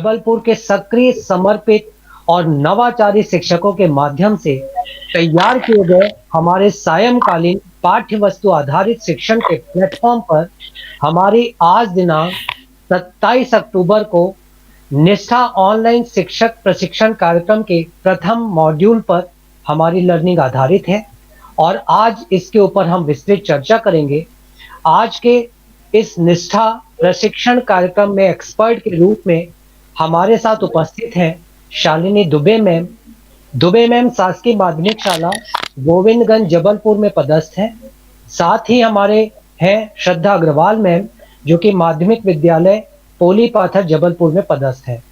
जबलपुर के सक्रिय, समर्पित और नवाचारी शिक्षकों के माध्यम से तैयार किए गए हमारे सायंकालीन पाठ्य वस्तु आधारित शिक्षण के प्लेटफॉर्म पर हमारी आज दिनांक 27 अक्टूबर को निष्ठा ऑनलाइन शिक्षक प्रशिक्षण कार्यक्रम के प्रथम मॉड्यूल पर हमारी लर्निंग आधारित है और आज इसके ऊपर हम विस्तृत चर्चा करेंगे। आज के इस निष्ठा प्रशिक्षण कार्यक्रम में एक्सपर्ट के रूप में हमारे साथ उपस्थित हैं शालिनी दुबे मैम। दुबे मैम शासकीय माध्यमिक शाला गोविंदगंज जबलपुर में पदस्थ हैं। साथ ही हमारे हैं श्रद्धा अग्रवाल मैम, जो कि माध्यमिक विद्यालय पोली पाथर जबलपुर में पदस्थ है।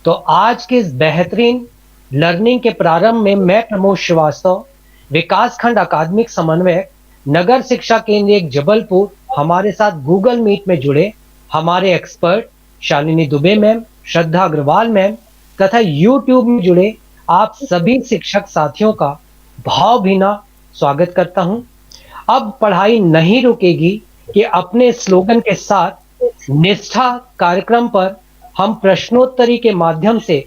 तो आज के इस बेहतरीन लर्निंग के प्रारंभ में मैं प्रमोद श्रीवास्तव, विकासखंड अकादमिक समन्वयक, नगर शिक्षा केंद्र 1 जबलपुर, हमारे साथ गूगल मीट में जुड़े हमारे एक्सपर्ट शालिनी दुबे मैम, श्रद्धा अग्रवाल मैम तथा यूट्यूब में जुड़े आप सभी शिक्षक साथियों का भावभीना स्वागत करता हूं। अब पढ़ाई नहीं रुकेगी कि अपने स्लोगन के साथ निष्ठा कार्यक्रम पर हम प्रश्नोत्तरी के माध्यम से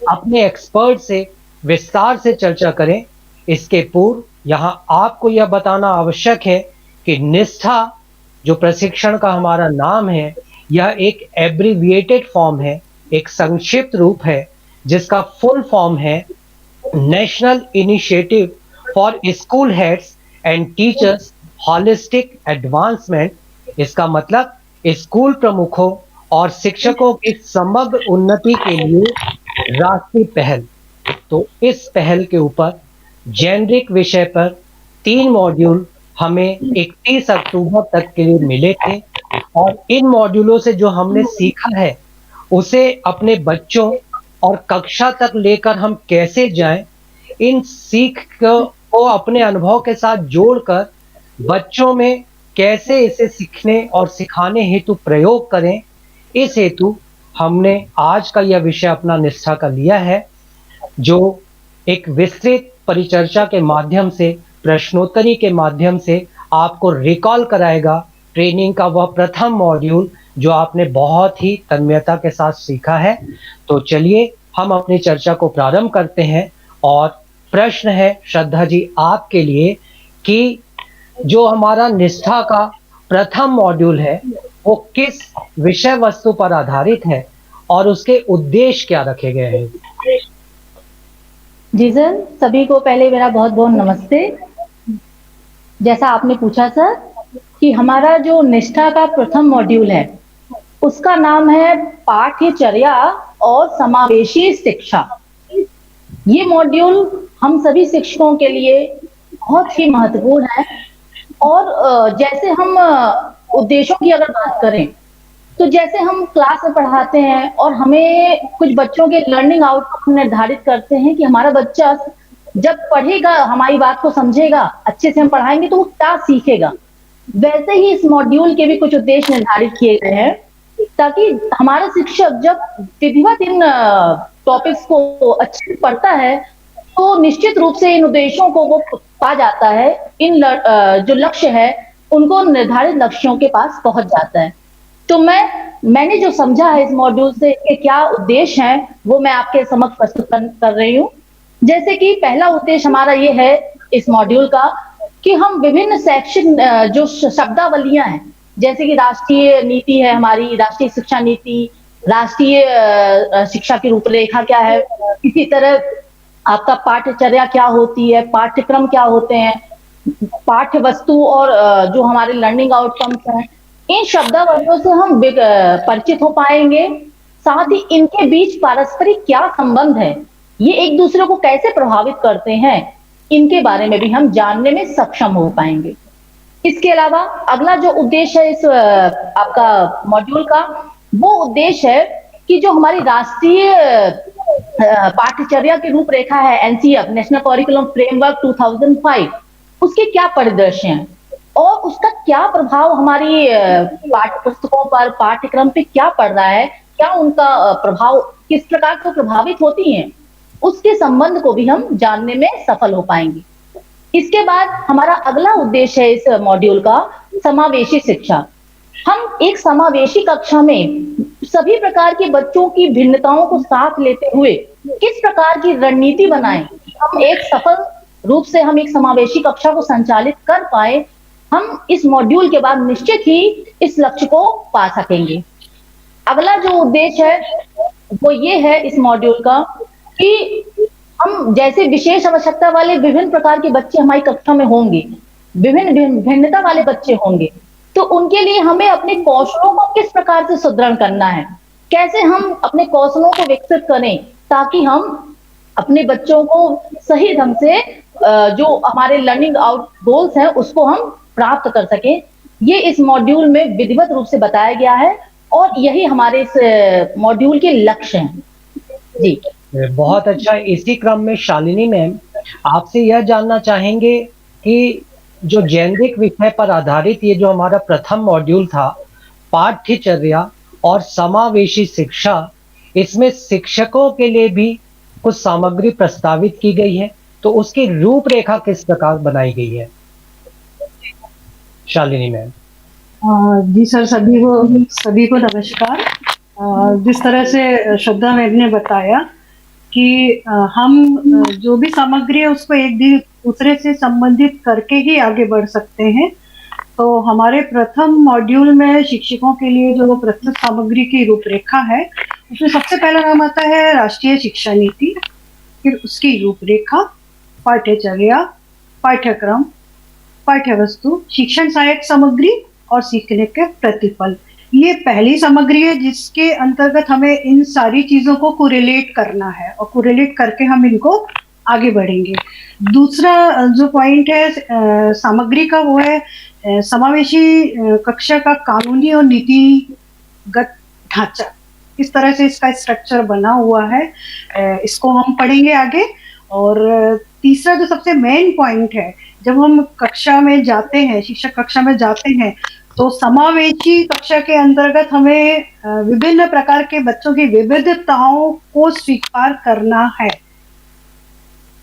अपने एक्सपर्ट से विस्तार से चर्चा करें। इसके पूर्व यहां आपको यह बताना आवश्यक है कि निष्ठा जो प्रशिक्षण का हमारा नाम है, यह एक एब्रीविएटेड फॉर्म है, एक संक्षिप्त रूप है, जिसका फुल फॉर्म है national initiative for school heads and teachers holistic advancement. इसका मतलब स्कूल प्रमुखों और शिक्षकों की समग्र उन्नति के लिए राष्ट्रीय पहल। तो इस पहल के ऊपर जेनरिक विषय पर 3 मॉड्यूल हमें 31 अक्टूबर तक के लिए मिले थे और इन मॉड्यूलों से जो हमने सीखा है उसे अपने बच्चों और कक्षा तक लेकर हम कैसे जाएं, इन सीख को अपने अनुभव के साथ जोड़कर बच्चों में कैसे इसे सीखने और सिखाने हेतु प्रयोग करें, इस हेतु हमने आज का यह विषय अपना निष्ठा का लिया है, जो एक विस्तृत परिचर्चा के माध्यम से, प्रश्नोत्तरी के माध्यम से आपको रिकॉल कराएगा ट्रेनिंग का वह प्रथम मॉड्यूल जो आपने बहुत ही तन्मयता के साथ सीखा है। तो चलिए हम अपनी चर्चा को प्रारंभ करते हैं और प्रश्न है श्रद्धा जी आपके लिए कि जो हमारा निष्ठा का प्रथम मॉड्यूल है वो किस विषय वस्तु पर आधारित है और उसके उद्देश्य क्या रखे गए हैं। जी सर, सभी को पहले मेरा बहुत बहुत नमस्ते। जैसा आपने पूछा सर कि हमारा जो निष्ठा का प्रथम मॉड्यूल है उसका नाम है पाठ्यचर्या और समावेशी शिक्षा। ये मॉड्यूल हम सभी शिक्षकों के लिए बहुत ही महत्वपूर्ण है और जैसे हम उद्देश्यों की अगर बात करें तो जैसे हम क्लास में पढ़ाते हैं और हमें कुछ बच्चों के लर्निंग आउटकम निर्धारित करते हैं कि हमारा बच्चा जब पढ़ेगा, हमारी बात को समझेगा, अच्छे से हम पढ़ाएंगे तो वो क्या सीखेगा। वैसे ही इस मॉड्यूल के भी कुछ उद्देश्य निर्धारित किए गए हैं ताकि हमारा शिक्षक जब विधिवत इन टॉपिक्स को अच्छे से पढ़ता है तो निश्चित रूप से इन उद्देश्यों को वो पा जाता है, इन जो लक्ष्य है उनको निर्धारित लक्ष्यों के पास पहुंच जाता है। तो मैंने जो समझा है इस मॉड्यूल से कि क्या उद्देश्य हैं वो मैं आपके समक्ष प्रस्तुत कर रही हूँ। जैसे कि पहला उद्देश्य हमारा ये है इस मॉड्यूल का कि हम विभिन्न शैक्षिक जो शब्दावलियां हैं, जैसे कि राष्ट्रीय नीति है, हमारी राष्ट्रीय शिक्षा नीति, राष्ट्रीय शिक्षा की रूपरेखा क्या है, इसी तरह आपका पाठ्यचर्या क्या होती है, पाठ्यक्रम क्या होते हैं, पाठ्य वस्तु और जो हमारे लर्निंग आउटकम्स हैं, इन शब्दावलियों से हम परिचित हो पाएंगे। साथ ही इनके बीच पारस्परिक क्या संबंध है, ये एक दूसरे को कैसे प्रभावित करते हैं, इनके बारे में भी हम जानने में सक्षम हो पाएंगे। इसके अलावा अगला जो उद्देश्य है इस आपका मॉड्यूल का, वो उद्देश्य है कि जो हमारी राष्ट्रीय पाठ्यचर्या की रूपरेखा है, एनसीएफ नेशनल करिकुलम फ्रेमवर्क 2005, उसके क्या परिदृश्य हैं और उसका क्या प्रभाव हमारी पाठ्य पुस्तकों पर, पाठ्यक्रम पे क्या पड़ रहा है, क्या उनका प्रभाव किस प्रकार से प्रभावित होती हैं, उसके संबंध को भी हम जानने में सफल हो पाएंगे। इसके बाद हमारा अगला उद्देश्य है इस मॉड्यूल का समावेशी शिक्षा। हम एक समावेशी कक्षा में सभी प्रकार के बच्चों की भिन्नताओं को साथ लेते हुए किस प्रकार की रणनीति बनाएं, हम एक सफल रूप से हम एक समावेशी कक्षा को संचालित कर पाए, हम इस मॉड्यूल के बाद निश्चित ही इस लक्ष्य को पा सकेंगे। अगला जो उद्देश्य है वो ये है इस मॉड्यूल का कि हम जैसे विशेष आवश्यकता वाले विभिन्न प्रकार के बच्चे हमारी कक्षा में होंगे, विभिन्न भिन्नता वाले बच्चे होंगे, तो उनके लिए हमें अपने कौशलों को किस प्रकार से सुदृढ़ करना है, कैसे हम अपने कौशलों को विकसित करें ताकि हम अपने बच्चों को सही ढंग से जो हमारे लर्निंग आउट गोल्स हैं उसको हम प्राप्त कर सकें। ये इस मॉड्यूल में विधिवत रूप से बताया गया है और यही हमारे इस मॉड्यूल के लक्ष्य हैं। जी बहुत अच्छा। इसी क्रम में शालिनी मैम, आपसे यह जानना चाहेंगे कि जो जैनरिक विषय पर आधारित ये जो हमारा प्रथम मॉड्यूल था, पाठ्यचर्या और समावेशी शिक्षा, इसमें शिक्षकों के लिए भी कुछ सामग्री प्रस्तावित की गई है, तो उसकी रूपरेखा किस प्रकार बनाई गई है? शालिनी मैम। जी सर, सभी को नमस्कार। जिस तरह से श्रद्धा मैम ने बताया कि हम जो भी सामग्री है उसको एक दूसरे से संबंधित करके ही आगे बढ़ सकते हैं। तो हमारे प्रथम मॉड्यूल में शिक्षकों के लिए जो प्रस्तुत सामग्री की रूपरेखा है, उसमें सबसे पहला नाम आता है राष्ट्रीय शिक्षा नीति, फिर उसकी रूपरेखा, पाठ्यचर्या, पाठ्यक्रम, पाठ्यवस्तु, शिक्षण सहायक सामग्री और सीखने के प्रतिफल। ये पहली सामग्री है जिसके अंतर्गत हमें इन सारी चीजों को कोरिलेट करना है और कोरिलेट करके हम इनको आगे बढ़ेंगे। दूसरा जो पॉइंट है सामग्री का, वो है समावेशी कक्षा का कानूनी और नीतिगत ढांचा, किस तरह से इसका स्ट्रक्चर बना हुआ है, इसको हम पढ़ेंगे आगे। और तीसरा जो सबसे मेन पॉइंट है, जब हम कक्षा में जाते हैं, शिक्षक कक्षा में जाते हैं, तो समावेशी कक्षा के अंतर्गत हमें विभिन्न प्रकार के बच्चों की विविधताओं को स्वीकार करना है।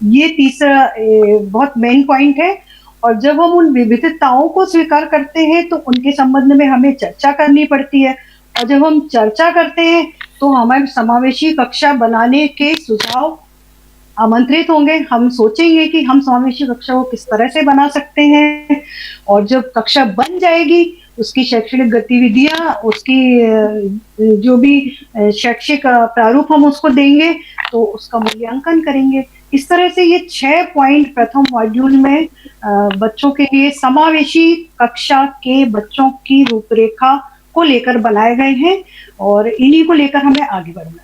ये तीसरा बहुत मेन पॉइंट है। और जब हम उन विविधताओं को स्वीकार करते हैं तो उनके संबंध में हमें चर्चा करनी पड़ती है, और जब हम चर्चा करते हैं तो हमें समावेशी कक्षा बनाने के सुझाव आमंत्रित होंगे। हम सोचेंगे कि हम समावेशी कक्षा को किस तरह से बना सकते हैं, और जब कक्षा बन जाएगी उसकी शैक्षणिक गतिविधियां, उसकी जो भी शैक्षिक प्रारूप हम उसको देंगे तो उसका मूल्यांकन करेंगे। इस तरह से ये 6 पॉइंट प्रथम मॉड्यूल में बच्चों के लिए समावेशी कक्षा के बच्चों की रूपरेखा को लेकर बनाए गए हैं, और इन्हीं को लेकर हमें आगे बढ़ना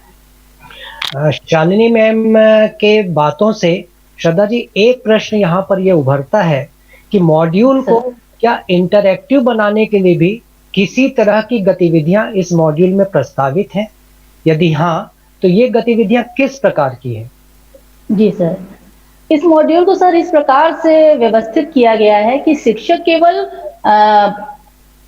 है। शालिनी मैम के बातों से श्रद्धा जी, एक प्रश्न यहाँ पर ये उभरता है कि मॉड्यूल को क्या इंटरैक्टिव बनाने के लिए भी किसी तरह की गतिविधियां इस मॉड्यूल में प्रस्तावित हैं? यदि हाँ, तो ये गतिविधियां किस प्रकार की हैं? जी सर, इस मॉड्यूल को सर इस प्रकार से व्यवस्थित किया गया है कि शिक्षक केवल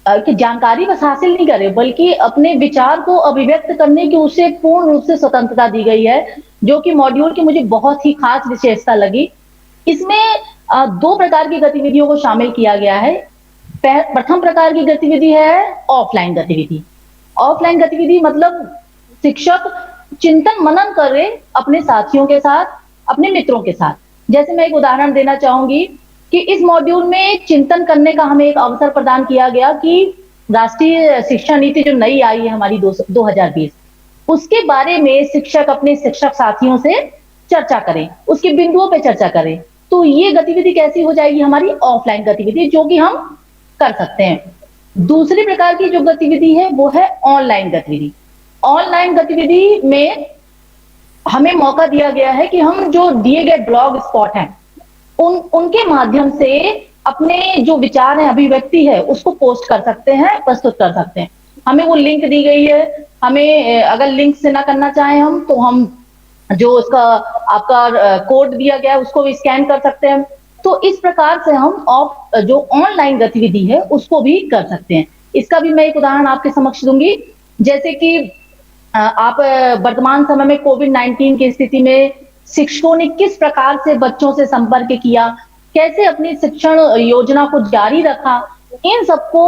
कि जानकारी बस हासिल नहीं करे, बल्कि अपने विचार को अभिव्यक्त करने की उसे पूर्ण रूप से स्वतंत्रता दी गई है, जो कि मॉड्यूल की मुझे बहुत ही खास विशेषता लगी। इसमें 2 प्रकार की गतिविधियों को शामिल किया गया है। प्रथम प्रकार की गतिविधि है ऑफलाइन गतिविधि। ऑफलाइन गतिविधि मतलब शिक्षक चिंतन मनन करे अपने साथियों के साथ, अपने मित्रों के साथ। जैसे मैं एक उदाहरण देना चाहूंगी कि इस मॉड्यूल में चिंतन करने का हमें एक अवसर प्रदान किया गया कि राष्ट्रीय शिक्षा नीति जो नई आई है हमारी 2020, उसके बारे में शिक्षक अपने शिक्षक साथियों से चर्चा करें, उसके बिंदुओं पे चर्चा करें। तो ये गतिविधि कैसी हो जाएगी, हमारी ऑफलाइन गतिविधि, जो कि हम कर सकते हैं। दूसरी प्रकार की जो गतिविधि है वो है ऑनलाइन गतिविधि। ऑनलाइन गतिविधि में हमें मौका दिया गया है कि हम जो दिए गए ब्लॉग स्पॉट हैं उनके माध्यम से अपने जो विचार है, अभिव्यक्ति है, उसको पोस्ट कर सकते हैं, प्रस्तुत कर सकते हैं। हमें वो लिंक दी गई है, हमें अगर लिंक से ना करना चाहें हम, तो हम जो उसका आपका कोड दिया गया है उसको भी स्कैन कर सकते हैं। तो इस प्रकार से हम जो ऑनलाइन गतिविधि है उसको भी कर सकते हैं। इसका भी मैं एक उदाहरण आपके समक्ष दूंगी। जैसे कि आप वर्तमान समय में कोविड-19 की स्थिति में शिक्षकों ने किस प्रकार से बच्चों से संपर्क किया, कैसे अपनी शिक्षण योजना को जारी रखा, इन सबको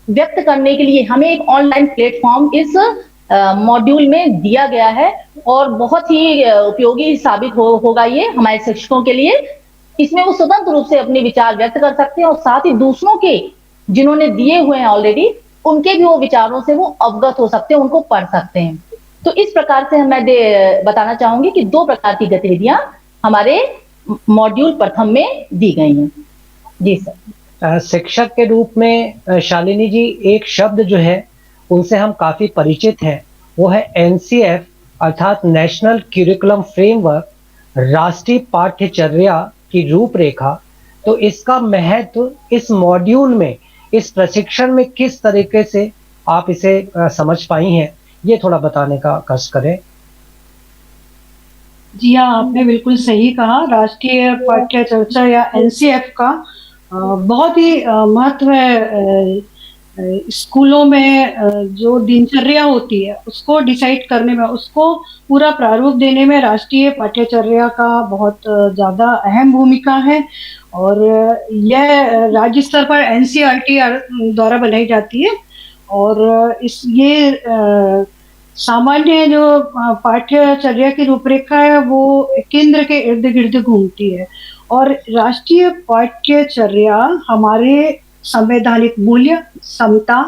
व्यक्त करने के लिए हमें एक ऑनलाइन प्लेटफॉर्म इस मॉड्यूल में दिया गया है और बहुत ही उपयोगी साबित होगा ये हमारे शिक्षकों के लिए। इसमें वो स्वतंत्र रूप से अपने विचार व्यक्त कर सकते हैं और साथ ही दूसरों के जिन्होंने दिए हुए हैं ऑलरेडी उनके भी वो विचारों से वो अवगत हो सकते हैं, उनको पढ़ सकते हैं। तो इस प्रकार से मैं बताना चाहूंगी कि 2 प्रकार की गतिविधियां हमारे मॉड्यूल प्रथम में दी गई हैं। जी सर। शिक्षक के रूप में शालिनी जी, एक शब्द जो है उनसे हम काफी परिचित हैं, वो है एनसीएफ अर्थात नेशनल करिकुलम फ्रेमवर्क, राष्ट्रीय पाठ्यचर्या की रूपरेखा। तो इसका महत्व इस मॉड्यूल में, इस प्रशिक्षण में किस तरीके से आप इसे समझ पाई हैं, ये थोड़ा बताने का कष्ट करें। जी हाँ, आपने बिल्कुल सही कहा। राष्ट्रीय पाठ्य चर्चा या एनसीएफ का बहुत ही महत्व है। स्कूलों में जो दिनचर्या होती है उसको डिसाइड करने में, उसको पूरा प्रारूप देने में राष्ट्रीय पाठ्यचर्या का बहुत ज़्यादा अहम भूमिका है। और यह राज्य स्तर पर एनसीईआरटी द्वारा बनाई जाती है और ये सामान्य जो पाठ्यचर्या की रूपरेखा है वो केंद्र के इर्द गिर्द घूमती है। और राष्ट्रीय पाठ्यचर्या हमारे संवैधानिक मूल्य, समता,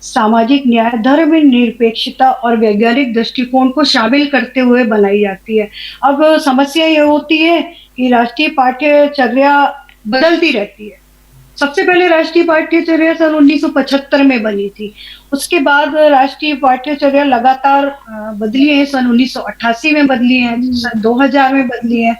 सामाजिक न्याय, धर्मनिरपेक्षता और वैज्ञानिक दृष्टिकोण को शामिल करते हुए बनाई जाती है। अब समस्या ये होती है कि राष्ट्रीय पाठ्यचर्या बदलती रहती है। सबसे पहले राष्ट्रीय पाठ्यचर्या सन 1975 में बनी थी। उसके बाद राष्ट्रीय पाठ्यचर्या लगातार बदली है। सन 1988 में बदली है, सन 2000 में बदली है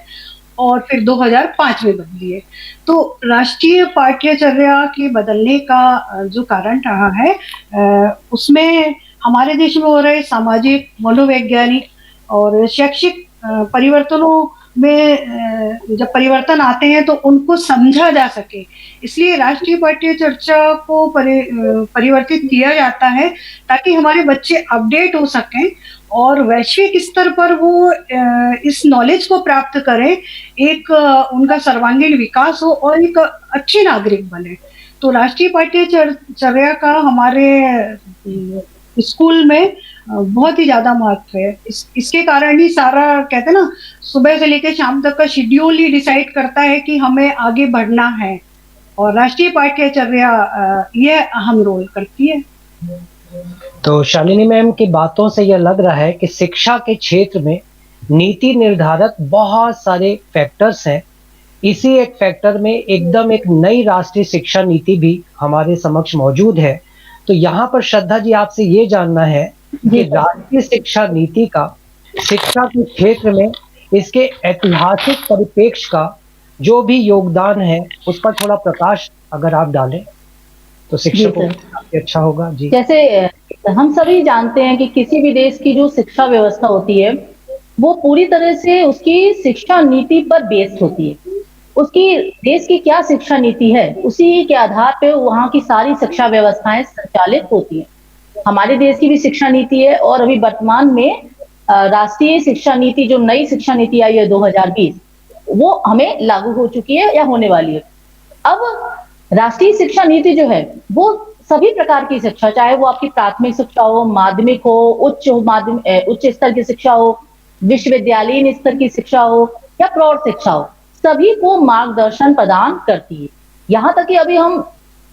और फिर 2005 में बदली है। तो राष्ट्रीय पाठ्यचर्या के बदलने का जो कारण रहा है उसमें हमारे देश में हो रहे सामाजिक, मनोवैज्ञानिक और शैक्षिक परिवर्तनों में जब परिवर्तन आते हैं तो उनको समझा जा सके, इसलिए राष्ट्रीय पाठ्यचर्या को परिवर्तित किया जाता है ताकि हमारे बच्चे अपडेट हो सकें और वैश्विक स्तर पर वो इस नॉलेज को प्राप्त करें, एक उनका सर्वांगीण विकास हो और एक अच्छे नागरिक बने। तो राष्ट्रीय पाठ्यचर्या का हमारे स्कूल में बहुत ही ज़्यादा महत्व है। इसके कारण ही सारा कहते हैं ना, सुबह से लेकर शाम तक का शेड्यूल ही डिसाइड करता है कि हमें आगे बढ़ना है और राष्ट्रीय पाठ्यचर्या ये अहम रोल करती है। तो शालिनी मैम की बातों से यह लग रहा है कि शिक्षा के क्षेत्र में नीति निर्धारक बहुत सारे फैक्टर्स हैं। इसी एक फैक्टर में एकदम एक नई राष्ट्रीय शिक्षा नीति भी हमारे समक्ष मौजूद है। तो यहाँ पर श्रद्धा जी, आपसे ये जानना है कि राष्ट्रीय शिक्षा नीति का शिक्षा के क्षेत्र में इसके ऐतिहासिक परिप्रेक्ष्य का जो भी योगदान है उस पर थोड़ा प्रकाश अगर आप डालें तो शिक्षकों को काफी अच्छा होगा। जी, जैसे हम सभी जानते हैं कि किसी भी देश की जो शिक्षा व्यवस्था होती है वो पूरी तरह से उसकी शिक्षा नीति पर बेस्ड होती है। उसकी देश की क्या शिक्षा नीति है उसी के आधार पे वहाँ की सारी शिक्षा व्यवस्थाएं संचालित होती हैं। हमारे देश की भी शिक्षा नीति है और अभी वर्तमान में राष्ट्रीय शिक्षा नीति, जो नई शिक्षा नीति आई है 2020, वो हमें लागू हो चुकी है या होने वाली है। अब राष्ट्रीय शिक्षा नीति जो है वो सभी प्रकार की शिक्षा, चाहे वो आपकी प्राथमिक शिक्षा हो, माध्यमिक हो, उच्च स्तर की शिक्षा हो, विश्वविद्यालयीन स्तर की शिक्षा हो या प्रौढ़ शिक्षा हो, सभी को मार्गदर्शन प्रदान करती है। यहाँ तक कि अभी हम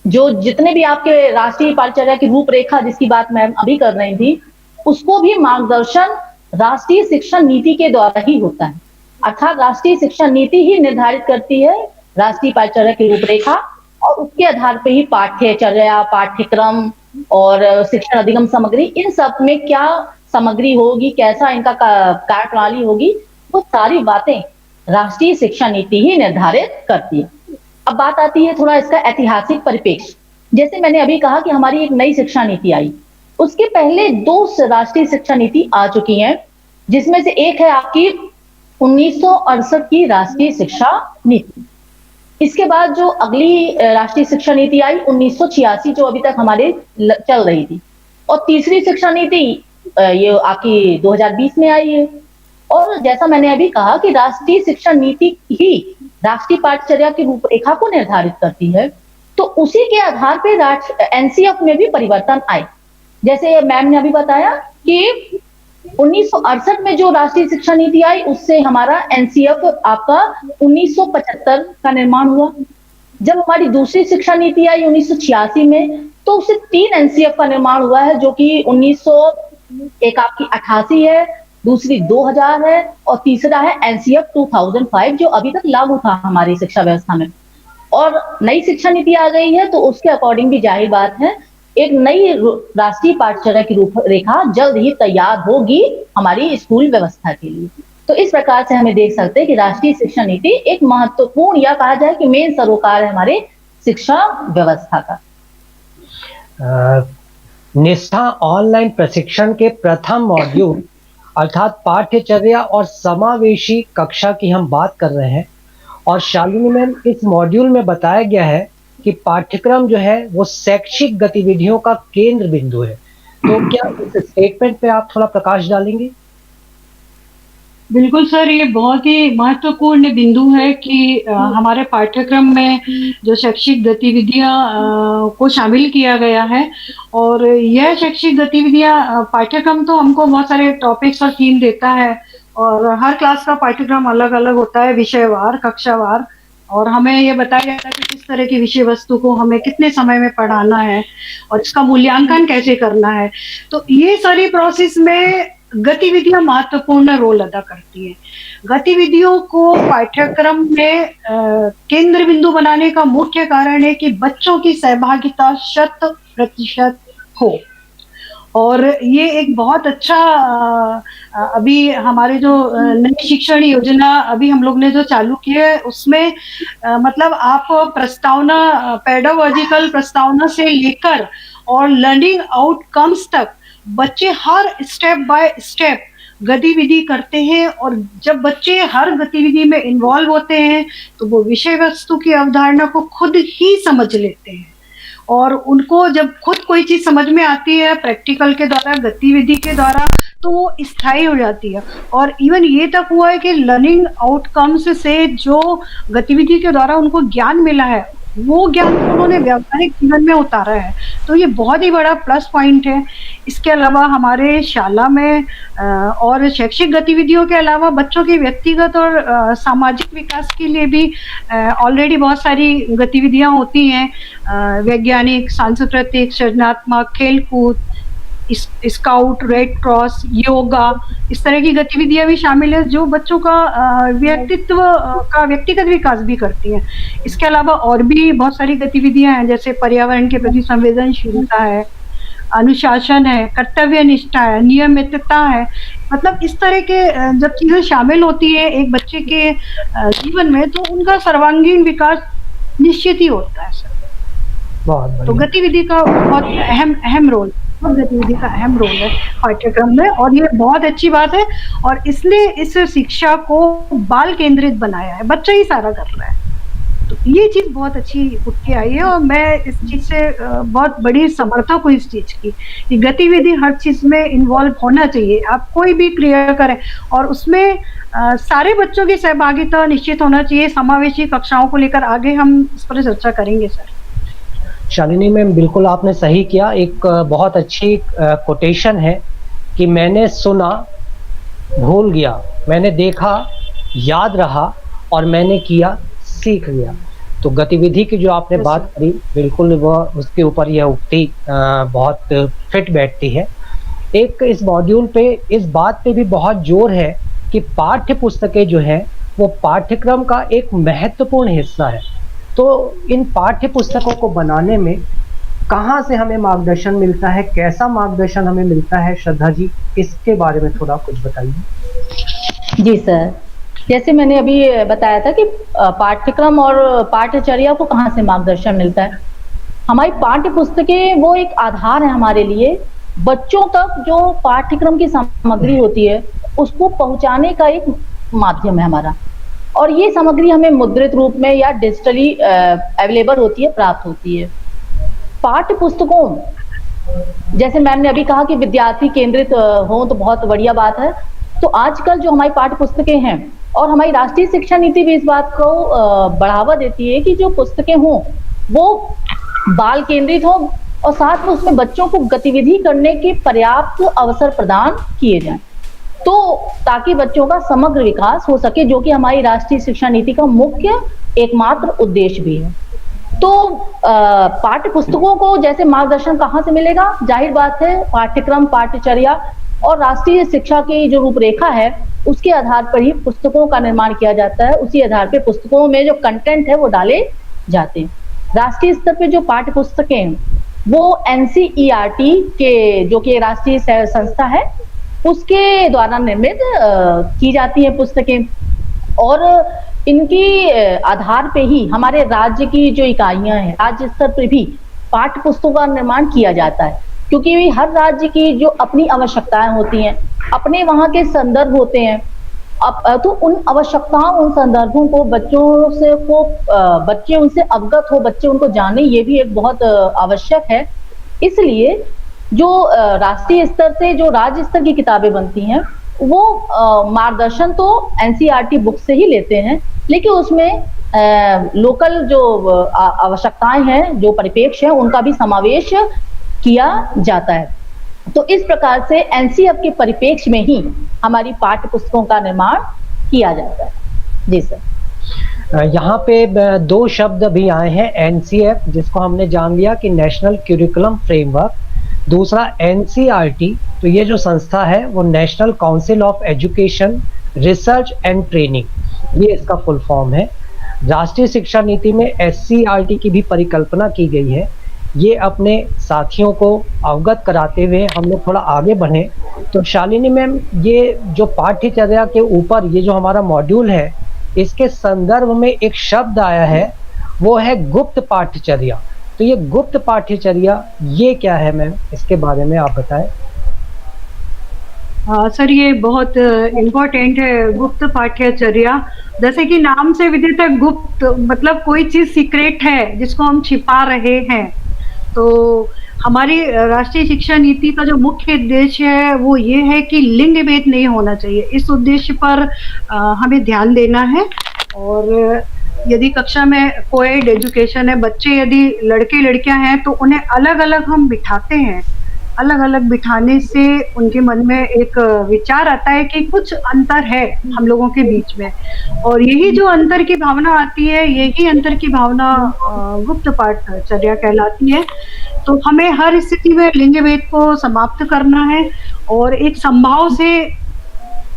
जो जितने भी आपके राष्ट्रीय पाठ्यचर्या की रूपरेखा जिसकी बात मैं अभी कर रही थी, उसको भी मार्गदर्शन राष्ट्रीय शिक्षा नीति के द्वारा ही होता है। अर्थात राष्ट्रीय शिक्षा नीति ही निर्धारित करती है राष्ट्रीय पाठ्यचर्या की रूपरेखा और उसके आधार पर ही पाठ्यचर्या, पाठ्यक्रम और शिक्षण अधिगम सामग्री, इन सब में क्या सामग्री होगी, कैसा इनका कार्य प्रणाली होगी, वो सारी बातें राष्ट्रीय शिक्षा नीति ही निर्धारित करती है। अब बात आती है थोड़ा इसका ऐतिहासिक परिप्रेक्ष्य। जैसे मैंने अभी कहा कि हमारी एक नई शिक्षा नीति आई, उसके पहले 2 राष्ट्रीय शिक्षा नीति आ चुकी हैं, जिसमें से एक है आपकी 1968 की राष्ट्रीय शिक्षा नीति। इसके बाद जो अगली राष्ट्रीय शिक्षा नीति आई 1986, जो अभी तक हमारे चल रही थी, और तीसरी शिक्षा नीति ये आपकी 2020 में आई है। और जैसा मैंने अभी कहा कि राष्ट्रीय शिक्षा नीति ही राष्ट्रीय पाठ्यचर्या की रूपरेखा को निर्धारित करती है, तो तो उसी के आधार पे एनसीएफ में भी परिवर्तन आए। जैसे मैम ने अभी बताया कि 1968 में जो राष्ट्रीय शिक्षा नीति आई, उससे हमारा एनसीएफ आपका 1975 का निर्माण हुआ। जब हमारी दूसरी शिक्षा नीति आई 1986 में, तो उससे 3 एनसीएफ का निर्माण हुआ है, जो कि एक आपकी 88 है, दूसरी 2000 है और तीसरा है एनसीएफ 2005, जो अभी तक लागू था हमारी शिक्षा व्यवस्था में। और नई शिक्षा नीति आ गई है, तो उसके अकॉर्डिंग भी जाहिर बात है एक नई राष्ट्रीय पाठ्यचर्या की रूपरेखा जल्द ही तैयार होगी हमारी स्कूल व्यवस्था के लिए। तो इस प्रकार से हमें देख सकते हैं कि राष्ट्रीय शिक्षा नीति एक महत्वपूर्ण, या कहा जाए कि मेन सरोकार है हमारे शिक्षा व्यवस्था का। निष्ठा ऑनलाइन प्रशिक्षण के प्रथम मॉड्यूल अर्थात पाठ्यचर्या और समावेशी कक्षा की हम बात कर रहे हैं। और शालिनी मैम, इस मॉड्यूल में बताया गया है कि पाठ्यक्रम जो है वो शैक्षिक गतिविधियों का केंद्र बिंदु है। तो क्या इस स्टेटमेंट पे आप थोड़ा प्रकाश डालेंगे? बिल्कुल सर, ये बहुत ही महत्वपूर्ण बिंदु है कि हमारे पाठ्यक्रम में जो शैक्षिक गतिविधियां को शामिल किया गया है। और यह शैक्षिक गतिविधियां, पाठ्यक्रम तो हमको बहुत सारे टॉपिक्स और थीम देता है, और हर क्लास का पाठ्यक्रम अलग अलग होता है, विषयवार, कक्षावार। और हमें ये बताया जाता है कि किस तरह की विषय वस्तु को हमें कितने समय में पढ़ाना है और इसका मूल्यांकन कैसे करना है। तो ये सारी प्रोसेस में गतिविधियां महत्वपूर्ण रोल अदा करती हैं। गतिविधियों को पाठ्यक्रम में केंद्र बिंदु बनाने का मुख्य कारण है कि बच्चों की सहभागिता 100% हो। और ये एक बहुत अच्छा अभी हमारे जो नई शिक्षण योजना अभी हम लोग ने जो चालू की है, उसमें मतलब आप प्रस्तावना, पेडागॉजिकल प्रस्तावना से लेकर और लर्निंग आउटकम्स तक बच्चे हर स्टेप बाय स्टेप गतिविधि करते हैं। और जब बच्चे हर गतिविधि में इन्वॉल्व होते हैं, तो वो विषय वस्तु की अवधारणा को खुद ही समझ लेते हैं। और उनको जब खुद कोई चीज समझ में आती है प्रैक्टिकल के द्वारा, गतिविधि के द्वारा, तो वो स्थायी हो जाती है। और इवन ये तक हुआ है कि लर्निंग आउटकम्स से जो गतिविधि के द्वारा उनको ज्ञान मिला है, वो ज्ञान उन्होंने व्यावहारिक जीवन में उतारा है। तो ये बहुत ही बड़ा प्लस पॉइंट है। इसके अलावा हमारे शाला में और शैक्षिक गतिविधियों के अलावा बच्चों के व्यक्तिगत और सामाजिक विकास के लिए भी ऑलरेडी बहुत सारी गतिविधियां होती हैं। वैज्ञानिक, सांस्कृतिक, सृजनात्मक, खेलकूद, स्काउट, रेड क्रॉस, योगा, इस तरह की गतिविधियां भी शामिल है, जो बच्चों का व्यक्तिगत विकास भी करती हैं। इसके अलावा और भी बहुत सारी गतिविधियां हैं, जैसे पर्यावरण के प्रति संवेदनशीलता है, अनुशासन है, कर्तव्य निष्ठा है, नियमितता है। मतलब इस तरह के जब चीजें शामिल होती है एक बच्चे के जीवन में, तो उनका सर्वांगीण विकास निश्चित ही होता है सर। तो गतिविधि का बहुत अहम रोल है पाठ्यक्रम में, और ये बहुत अच्छी बात है। और इसलिए इस शिक्षा को बाल केंद्रित बनाया है, बच्चा ही सारा कर रहा है। तो ये चीज बहुत अच्छी उठ के आई है, और मैं इस चीज से बहुत बड़ी समर्थक हूँ इस चीज की, कि गतिविधि हर चीज में इन्वॉल्व होना चाहिए। आप कोई भी क्रिया करें और उसमें सारे बच्चों की सहभागिता निश्चित होना चाहिए। समावेशी कक्षाओं को लेकर आगे हम इस पर चर्चा करेंगे सर। शालिनी मैम, बिल्कुल आपने सही किया। एक बहुत अच्छी कोटेशन है कि मैंने सुना, भूल गया, मैंने देखा, याद रहा, और मैंने किया, सीख लिया। तो गतिविधि की जो आपने बात करी, बिल्कुल वह उसके ऊपर यह उक्ति बहुत फिट बैठती है। एक इस मॉड्यूल पे इस बात पे भी बहुत जोर है कि पाठ्य पुस्तकें जो है वो पाठ्यक्रम का एक महत्वपूर्ण हिस्सा है। तो इन पाठ्य पुस्तकों को बनाने में कहाँ से हमें मार्गदर्शन मिलता है, कैसा मार्गदर्शन हमें मिलता है? श्रद्धा जी, इसके बारे में थोड़ा कुछ बताइए। जी सर, जैसे मैंने अभी बताया था कि पाठ्यक्रम और पाठ्यचर्या को कहाँ से मार्गदर्शन मिलता है। हमारी पाठ्य पुस्तकें वो एक आधार है हमारे लिए, बच्चों तक जो पाठ्यक्रम की सामग्री होती है उसको पहुंचाने का एक माध्यम है हमारा। और ये सामग्री हमें मुद्रित रूप में या डिजिटली अवेलेबल होती है, प्राप्त होती है। पाठ्य पुस्तकों, जैसे मैम ने अभी कहा कि विद्यार्थी केंद्रित हो, तो बहुत बढ़िया बात है। तो आजकल जो हमारी पाठ्य पुस्तकें हैं, और हमारी राष्ट्रीय शिक्षा नीति भी इस बात को बढ़ावा देती है कि जो पुस्तकें हों वो बाल केंद्रित हो और साथ में उसमें बच्चों को गतिविधि करने के पर्याप्त अवसर प्रदान किए जाएं, तो ताकि बच्चों का समग्र विकास हो सके, जो कि हमारी राष्ट्रीय शिक्षा नीति का मुख्य एकमात्र उद्देश्य भी है। तो पाठ्य पुस्तकों को जैसे मार्गदर्शन कहाँ से मिलेगा? जाहिर बात है, पाठ्यक्रम, पाठ्यचर्या और राष्ट्रीय शिक्षा की जो रूपरेखा है उसके आधार पर ही पुस्तकों का निर्माण किया जाता है। उसी आधार पर पुस्तकों में जो कंटेंट है वो डाले जाते हैं। राष्ट्रीय स्तर पे जो पाठ्य पुस्तकें हैं वो NCERT के, जो कि राष्ट्रीय संस्था है, उसके द्वारा निर्मित की जाती है पुस्तकें, और इनकी आधार पे ही हमारे राज्य की जो इकाइयां हैं, राज्य स्तर पर भी पाठ्य पुस्तकों का निर्माण किया जाता है, क्योंकि हर राज्य की जो अपनी आवश्यकताएं होती हैं, अपने वहाँ के संदर्भ होते हैं। अब तो उन आवश्यकताओं, उन संदर्भों को बच्चे उनसे अवगत हो, बच्चे उनको जाने, ये भी एक बहुत आवश्यक है। इसलिए जो राष्ट्रीय स्तर से जो राज्य स्तर की किताबें बनती हैं वो मार्गदर्शन तो NCERT बुक से ही लेते हैं, लेकिन उसमें लोकल जो आवश्यकताएं हैं, जो परिप्रेक्ष्य है, उनका भी समावेश किया जाता है। तो इस प्रकार से NCF के परिप्रेक्ष्य में ही हमारी पाठ्य पुस्तकों का निर्माण किया जाता है। जी सर। यहाँ पे दो शब्द भी आए हैं, NCF जिसको हमने जान लिया कि नेशनल करिकुलम फ्रेमवर्क, दूसरा NCERT, तो ये जो संस्था है वो national council of education research and training, ये इसका फुल फॉर्म है। राष्ट्रीय शिक्षा नीति में SCERT की भी परिकल्पना की गई है। ये अपने साथियों को अवगत कराते हुए हम लोग थोड़ा आगे बढ़े तो शालिनी मैम, ये जो पाठ्यचर्या के ऊपर ये जो हमारा मॉड्यूल है, इसके संदर्भ में एक शब्द आया है, वो है गुप्त पाठ्यचर्या। तो ये गुप्त पाठ्यचर्या ये क्या है मैम, इसके बारे में आप बताएं। सर, ये बहुत इम्पोर्टेंट है गुप्त पाठ्यचर्या। जैसे कि नाम से विदित है, गुप्त मतलब कोई चीज सीक्रेट है जिसको हम छिपा रहे हैं। तो हमारी राष्ट्रीय शिक्षा नीति का जो मुख्य उद्देश्य है वो ये है कि लिंग भेद नहीं होना चाहिए। इस उद्देश्य पर हमें ध्यान देना है। और यदि कक्षा में कोएड एजुकेशन है, बच्चे यदि लड़के लड़कियां हैं तो उन्हें अलग अलग हम बिठाते हैं। अलग अलग बिठाने से उनके मन में एक विचार आता है कि कुछ अंतर है हम लोगों के बीच में, और यही जो अंतर की भावना आती है, यही अंतर की भावना गुप्त पाठचर्या कहलाती है। तो हमें हर स्थिति में लिंग भेद को समाप्त करना है और एक समभाव से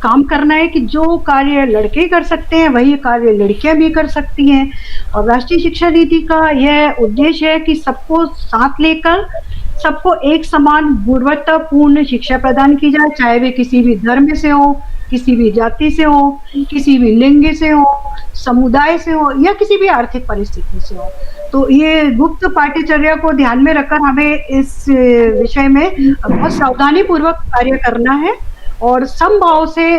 काम करना है कि जो कार्य लड़के कर सकते हैं वही कार्य लड़कियां भी कर सकती हैं। और राष्ट्रीय शिक्षा नीति का यह उद्देश्य है कि सबको साथ लेकर सबको एक समान गुणवत्तापूर्ण शिक्षा प्रदान की जाए, चाहे वे किसी भी धर्म से हो, किसी भी जाति से हो, किसी भी लिंग से हो, समुदाय से हो या किसी भी आर्थिक परिस्थिति से हो। तो ये गुप्त पाठ्यचर्या को ध्यान में रखकर हमें इस विषय में बहुत सावधानी पूर्वक कार्य करना है और समभाव से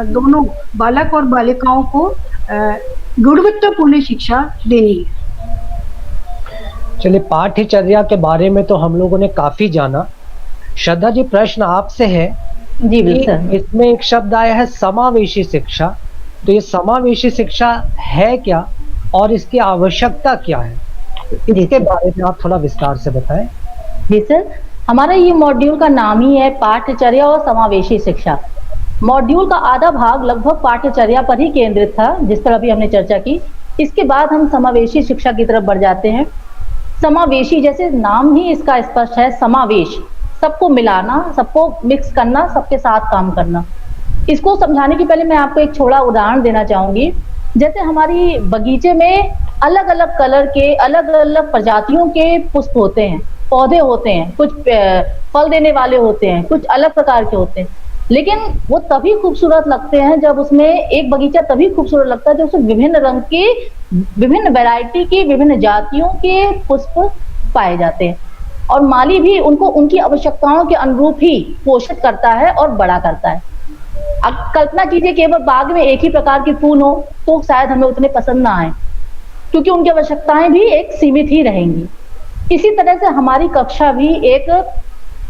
दोनों बालक और बालिकाओं को गुणवत्तापूर्ण शिक्षा देनी है। चलिए, पाठ्यचर्या के बारे में तो हम लोगों ने काफी जाना। श्रद्धा जी, प्रश्न आपसे है। जी बिल्कुल। इसमें एक शब्द आया है समावेशी शिक्षा, तो ये समावेशी शिक्षा है क्या और इसकी आवश्यकता क्या है, इसके बारे में आप थोड़ा विस्तार से बताएं। जी सर, हमारा ये मॉड्यूल का नाम ही है पाठ्यचर्या और समावेशी शिक्षा। मॉड्यूल का आधा भाग लगभग पाठ्यचर्या पर ही केंद्रित था, जिस पर अभी हमने चर्चा की। इसके बाद हम समावेशी शिक्षा की तरफ बढ़ जाते हैं। समावेशी, जैसे नाम ही इसका स्पष्ट है, समावेश, सबको मिलाना, सबको मिक्स करना, सबके साथ काम करना। इसको समझाने के पहले मैं आपको एक छोटा उदाहरण देना चाहूंगी। जैसे हमारी बगीचे में अलग अलग कलर के, अलग अलग प्रजातियों के पुष्प होते हैं, पौधे होते हैं, कुछ फल देने वाले होते हैं, कुछ अलग प्रकार के होते हैं, लेकिन वो तभी खूबसूरत लगते हैं जब उसमें एक बगीचा तभी खूबसूरत लगता है जब उसमें विभिन्न रंग के, विभिन्न वैरायटी के, विभिन्न जातियों के पुष्प पाए जाते हैं। और माली भी उनको उनकी आवश्यकताओं के अनुरूप ही पोषित करता है और बड़ा करता है। अब कल्पना कीजिए केवल बाग में एक ही प्रकार के फूल हो तो शायद हमें उतने पसंद ना आए, क्योंकि उनकी आवश्यकताएं भी एक सीमित ही रहेंगी। इसी तरह से हमारी कक्षा भी एक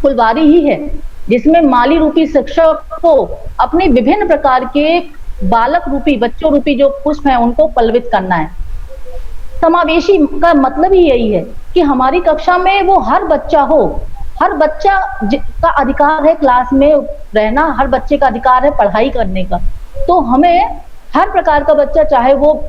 फुलवारी ही है, जिसमें माली रूपी शिक्षक को अपने विभिन्न प्रकार के बालक रूपी, बच्चों रूपी जो पुष्प हैं उनको पल्लवित करना है। समावेशी का मतलब ही यही है कि हमारी कक्षा में वो हर बच्चा हो, हर बच्चा का अधिकार है क्लास में रहना, हर बच्चे का अधिकार है पढ़ाई करने का। तो हमें हर प्रकार का बच्चा, चाहे वो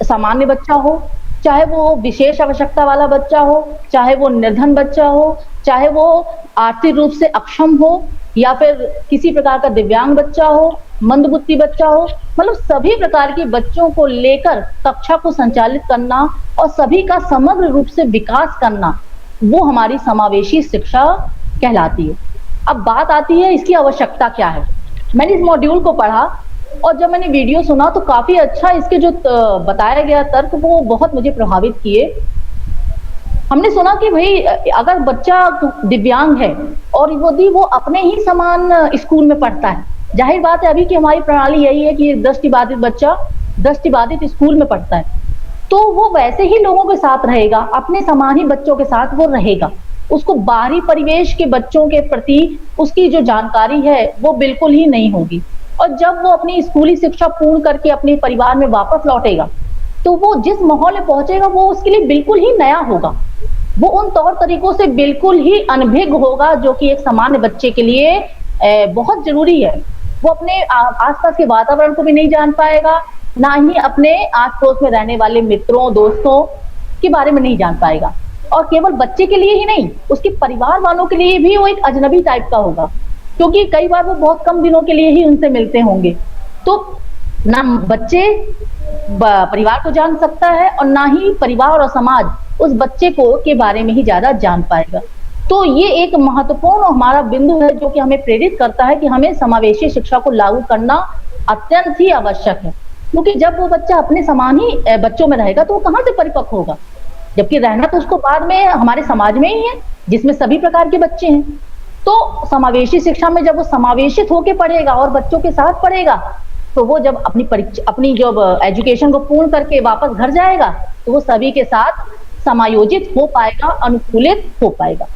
सामान्य बच्चा हो, चाहे वो विशेष आवश्यकता वाला बच्चा हो, चाहे वो निर्धन बच्चा हो, चाहे वो आर्थिक रूप से अक्षम हो, या फिर किसी प्रकार का दिव्यांग बच्चा हो, मंदबुद्धि बच्चा हो, मतलब सभी प्रकार के बच्चों को लेकर कक्षा को संचालित करना और सभी का समग्र रूप से विकास करना, वो हमारी समावेशी शिक्षा कहलाती है। अब बात आती है इसकी आवश्यकता क्या है। मैंने इस मॉड्यूल को पढ़ा और जब मैंने वीडियो सुना तो काफी अच्छा इसके जो बताया गया तर्क वो बहुत मुझे प्रभावित किए। हमने सुना कि भाई अगर बच्चा दिव्यांग है और यदि वो अपने ही समान स्कूल में पढ़ता है, जाहिर बात है अभी की हमारी प्रणाली यही है कि दृष्टिबाधित बच्चा दृष्टिबाधित स्कूल में पढ़ता है, तो वो वैसे ही लोगों के साथ रहेगा, अपने समान ही बच्चों के साथ वो रहेगा। उसको बाहरी परिवेश के बच्चों के प्रति उसकी जो जानकारी है वो बिल्कुल ही नहीं होगी। और जब वो अपनी स्कूली शिक्षा पूर्ण करके अपने परिवार में वापस लौटेगा तो वो जिस माहौल में पहुंचेगा वो उसके लिए बिल्कुल ही नया होगा। वो उन तौर तरीकों से बिल्कुल ही अनभिज्ञ होगा जो कि एक सामान्य बच्चे के लिए बहुत जरूरी है। वो अपने आसपास के वातावरण को भी नहीं जान पाएगा, ना ही अपने आस पड़ोस में रहने वाले मित्रों दोस्तों के बारे में नहीं जान पाएगा। और केवल बच्चे के लिए ही नहीं, उसके परिवार वालों के लिए भी वो एक अजनबी टाइप का होगा, क्योंकि कई बार वो बहुत कम दिनों के लिए ही उनसे मिलते होंगे। तो ना बच्चे परिवार को जान सकता है और ना ही परिवार और समाज उस बच्चे को के बारे में ही ज्यादा जान पाएगा। तो ये एक महत्वपूर्ण हमारा बिंदु है जो कि हमें प्रेरित करता है कि हमें समावेशी शिक्षा को लागू करना अत्यंत ही आवश्यक है। क्योंकि जब वो बच्चा अपने समान ही बच्चों में रहेगा तो वो कहाँ से परिपक्व होगा, जबकि रहना तो उसको बाद में हमारे समाज में ही है जिसमें सभी प्रकार के बच्चे हैं। तो समावेशी शिक्षा में जब वो समावेशित होकर पढ़ेगा और बच्चों के साथ पढ़ेगा तो वो जब अपनी जब एजुकेशन को पूर्ण करके वापस घर जाएगा तो वो सभी के साथ समायोजित हो पाएगा, अनुकूलित हो पाएगा।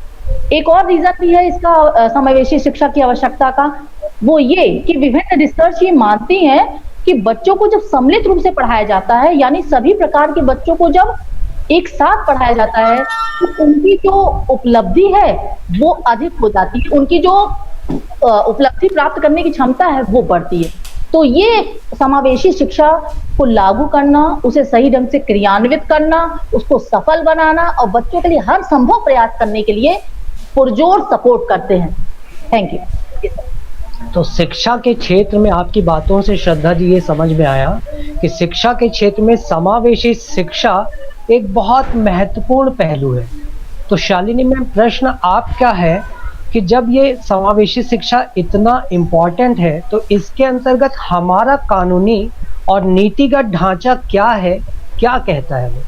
एक और रीजन भी है इसका समावेशी शिक्षा की आवश्यकता का, वो ये कि विभिन्न रिसर्च ये मानती हैं कि बच्चों को जब सम्मिलित रूप से पढ़ाया जाता है, यानी सभी प्रकार के बच्चों को जब एक साथ पढ़ाया जाता है तो उनकी जो उपलब्धि है वो अधिक हो जाती है, उनकी जो उपलब्धि प्राप्त करने की क्षमता है वो बढ़ती है। तो ये समावेशी शिक्षा को लागू करना, उसे सही ढंग से क्रियान्वित करना, उसको सफल बनाना और बच्चों के लिए हर संभव प्रयास करने के लिए पुरजोर सपोर्ट करते हैं। Thank you. तो शिक्षा के क्षेत्र में आपकी बातों से श्रद्धा जी ये समझ में आया कि शिक्षा के क्षेत्र में समावेशी शिक्षा एक बहुत महत्वपूर्ण पहलू है। तो शालिनी मैम, प्रश्न आपका है कि जब ये समावेशी शिक्षा इतना इम्पोर्टेंट है तो इसके अंतर्गत हमारा कानूनी और नीतिगत ढांचा क्या है, क्या कहता है वो?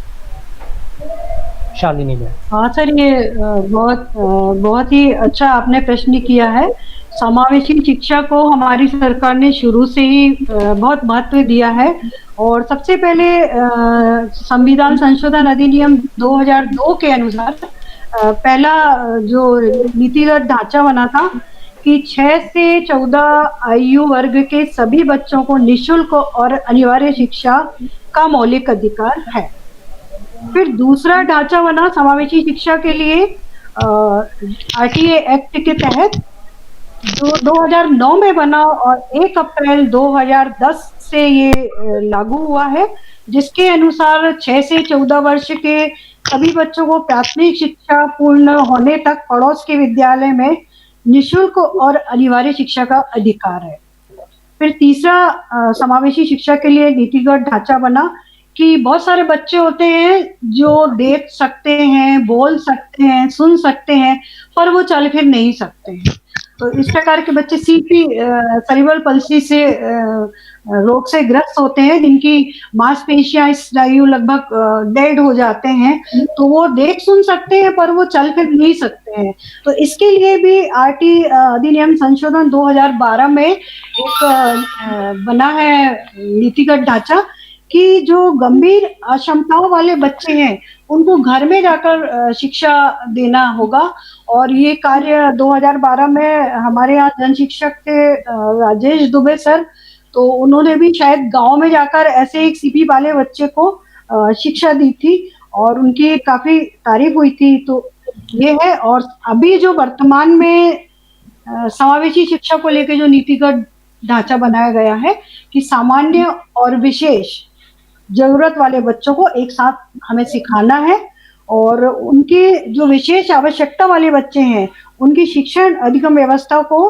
शालिनी मैम। हाँ सर, ये बहुत ही अच्छा आपने प्रश्न किया है। समावेशी शिक्षा को हमारी सरकार ने शुरू से ही बहुत महत्व दिया है और सबसे पहले संविधान संशोधन अधिनियम 2002 के अनुसार पहला जो नीतिगत ढांचा बना था कि 6 से 14 आयु वर्ग के सभी बच्चों को निःशुल्क और अनिवार्य शिक्षा का मौलिक अधिकार है। फिर दूसरा ढांचा बना समावेशी शिक्षा के लिए आरटीए एक्ट के तहत जो 2009 में बना और 1 अप्रैल 2010 से ये लागू हुआ है, जिसके अनुसार 6 से 14 वर्ष के सभी बच्चों को प्राथमिक शिक्षा पूर्ण होने तक पड़ोस के विद्यालय में निःशुल्क और अनिवार्य शिक्षा का अधिकार है। फिर तीसरा समावेशी शिक्षा के लिए नीतिगत ढांचा बना कि बहुत सारे बच्चे होते हैं जो देख सकते हैं, बोल सकते हैं, सुन सकते हैं, पर वो चल फिर नहीं सकते हैं। तो इस प्रकार के बच्चे सीपी सेरिब्रल पल्सी से रोग से ग्रस्त होते हैं, जिनकी मांसपेशियां स्नायु लगभग डेड हो जाते हैं। तो वो देख सुन सकते हैं पर वो चल फिर नहीं सकते हैं। तो इसके लिए भी आरटी अधिनियम संशोधन 2012 में एक बना है नीतिगत ढांचा कि जो गंभीर अक्षमताओं वाले बच्चे हैं उनको घर में जाकर शिक्षा देना होगा। और ये कार्य 2012 में हमारे यहाँ जन शिक्षक थे राजेश दुबे सर, तो उन्होंने भी शायद गांव में जाकर ऐसे एक सीपी वाले बच्चे को शिक्षा दी थी और उनकी काफ़ी तारीफ़ हुई थी। तो ये है। और अभी जो वर्तमान में समावेशी शिक्षा को लेके जो नीतिगत ढांचा बनाया गया है कि सामान्य और विशेष ज़रूरत वाले बच्चों को एक साथ हमें सिखाना है और उनके जो विशेष आवश्यकता वाले बच्चे हैं, उनकी शिक्षण अधिगम व्यवस्था को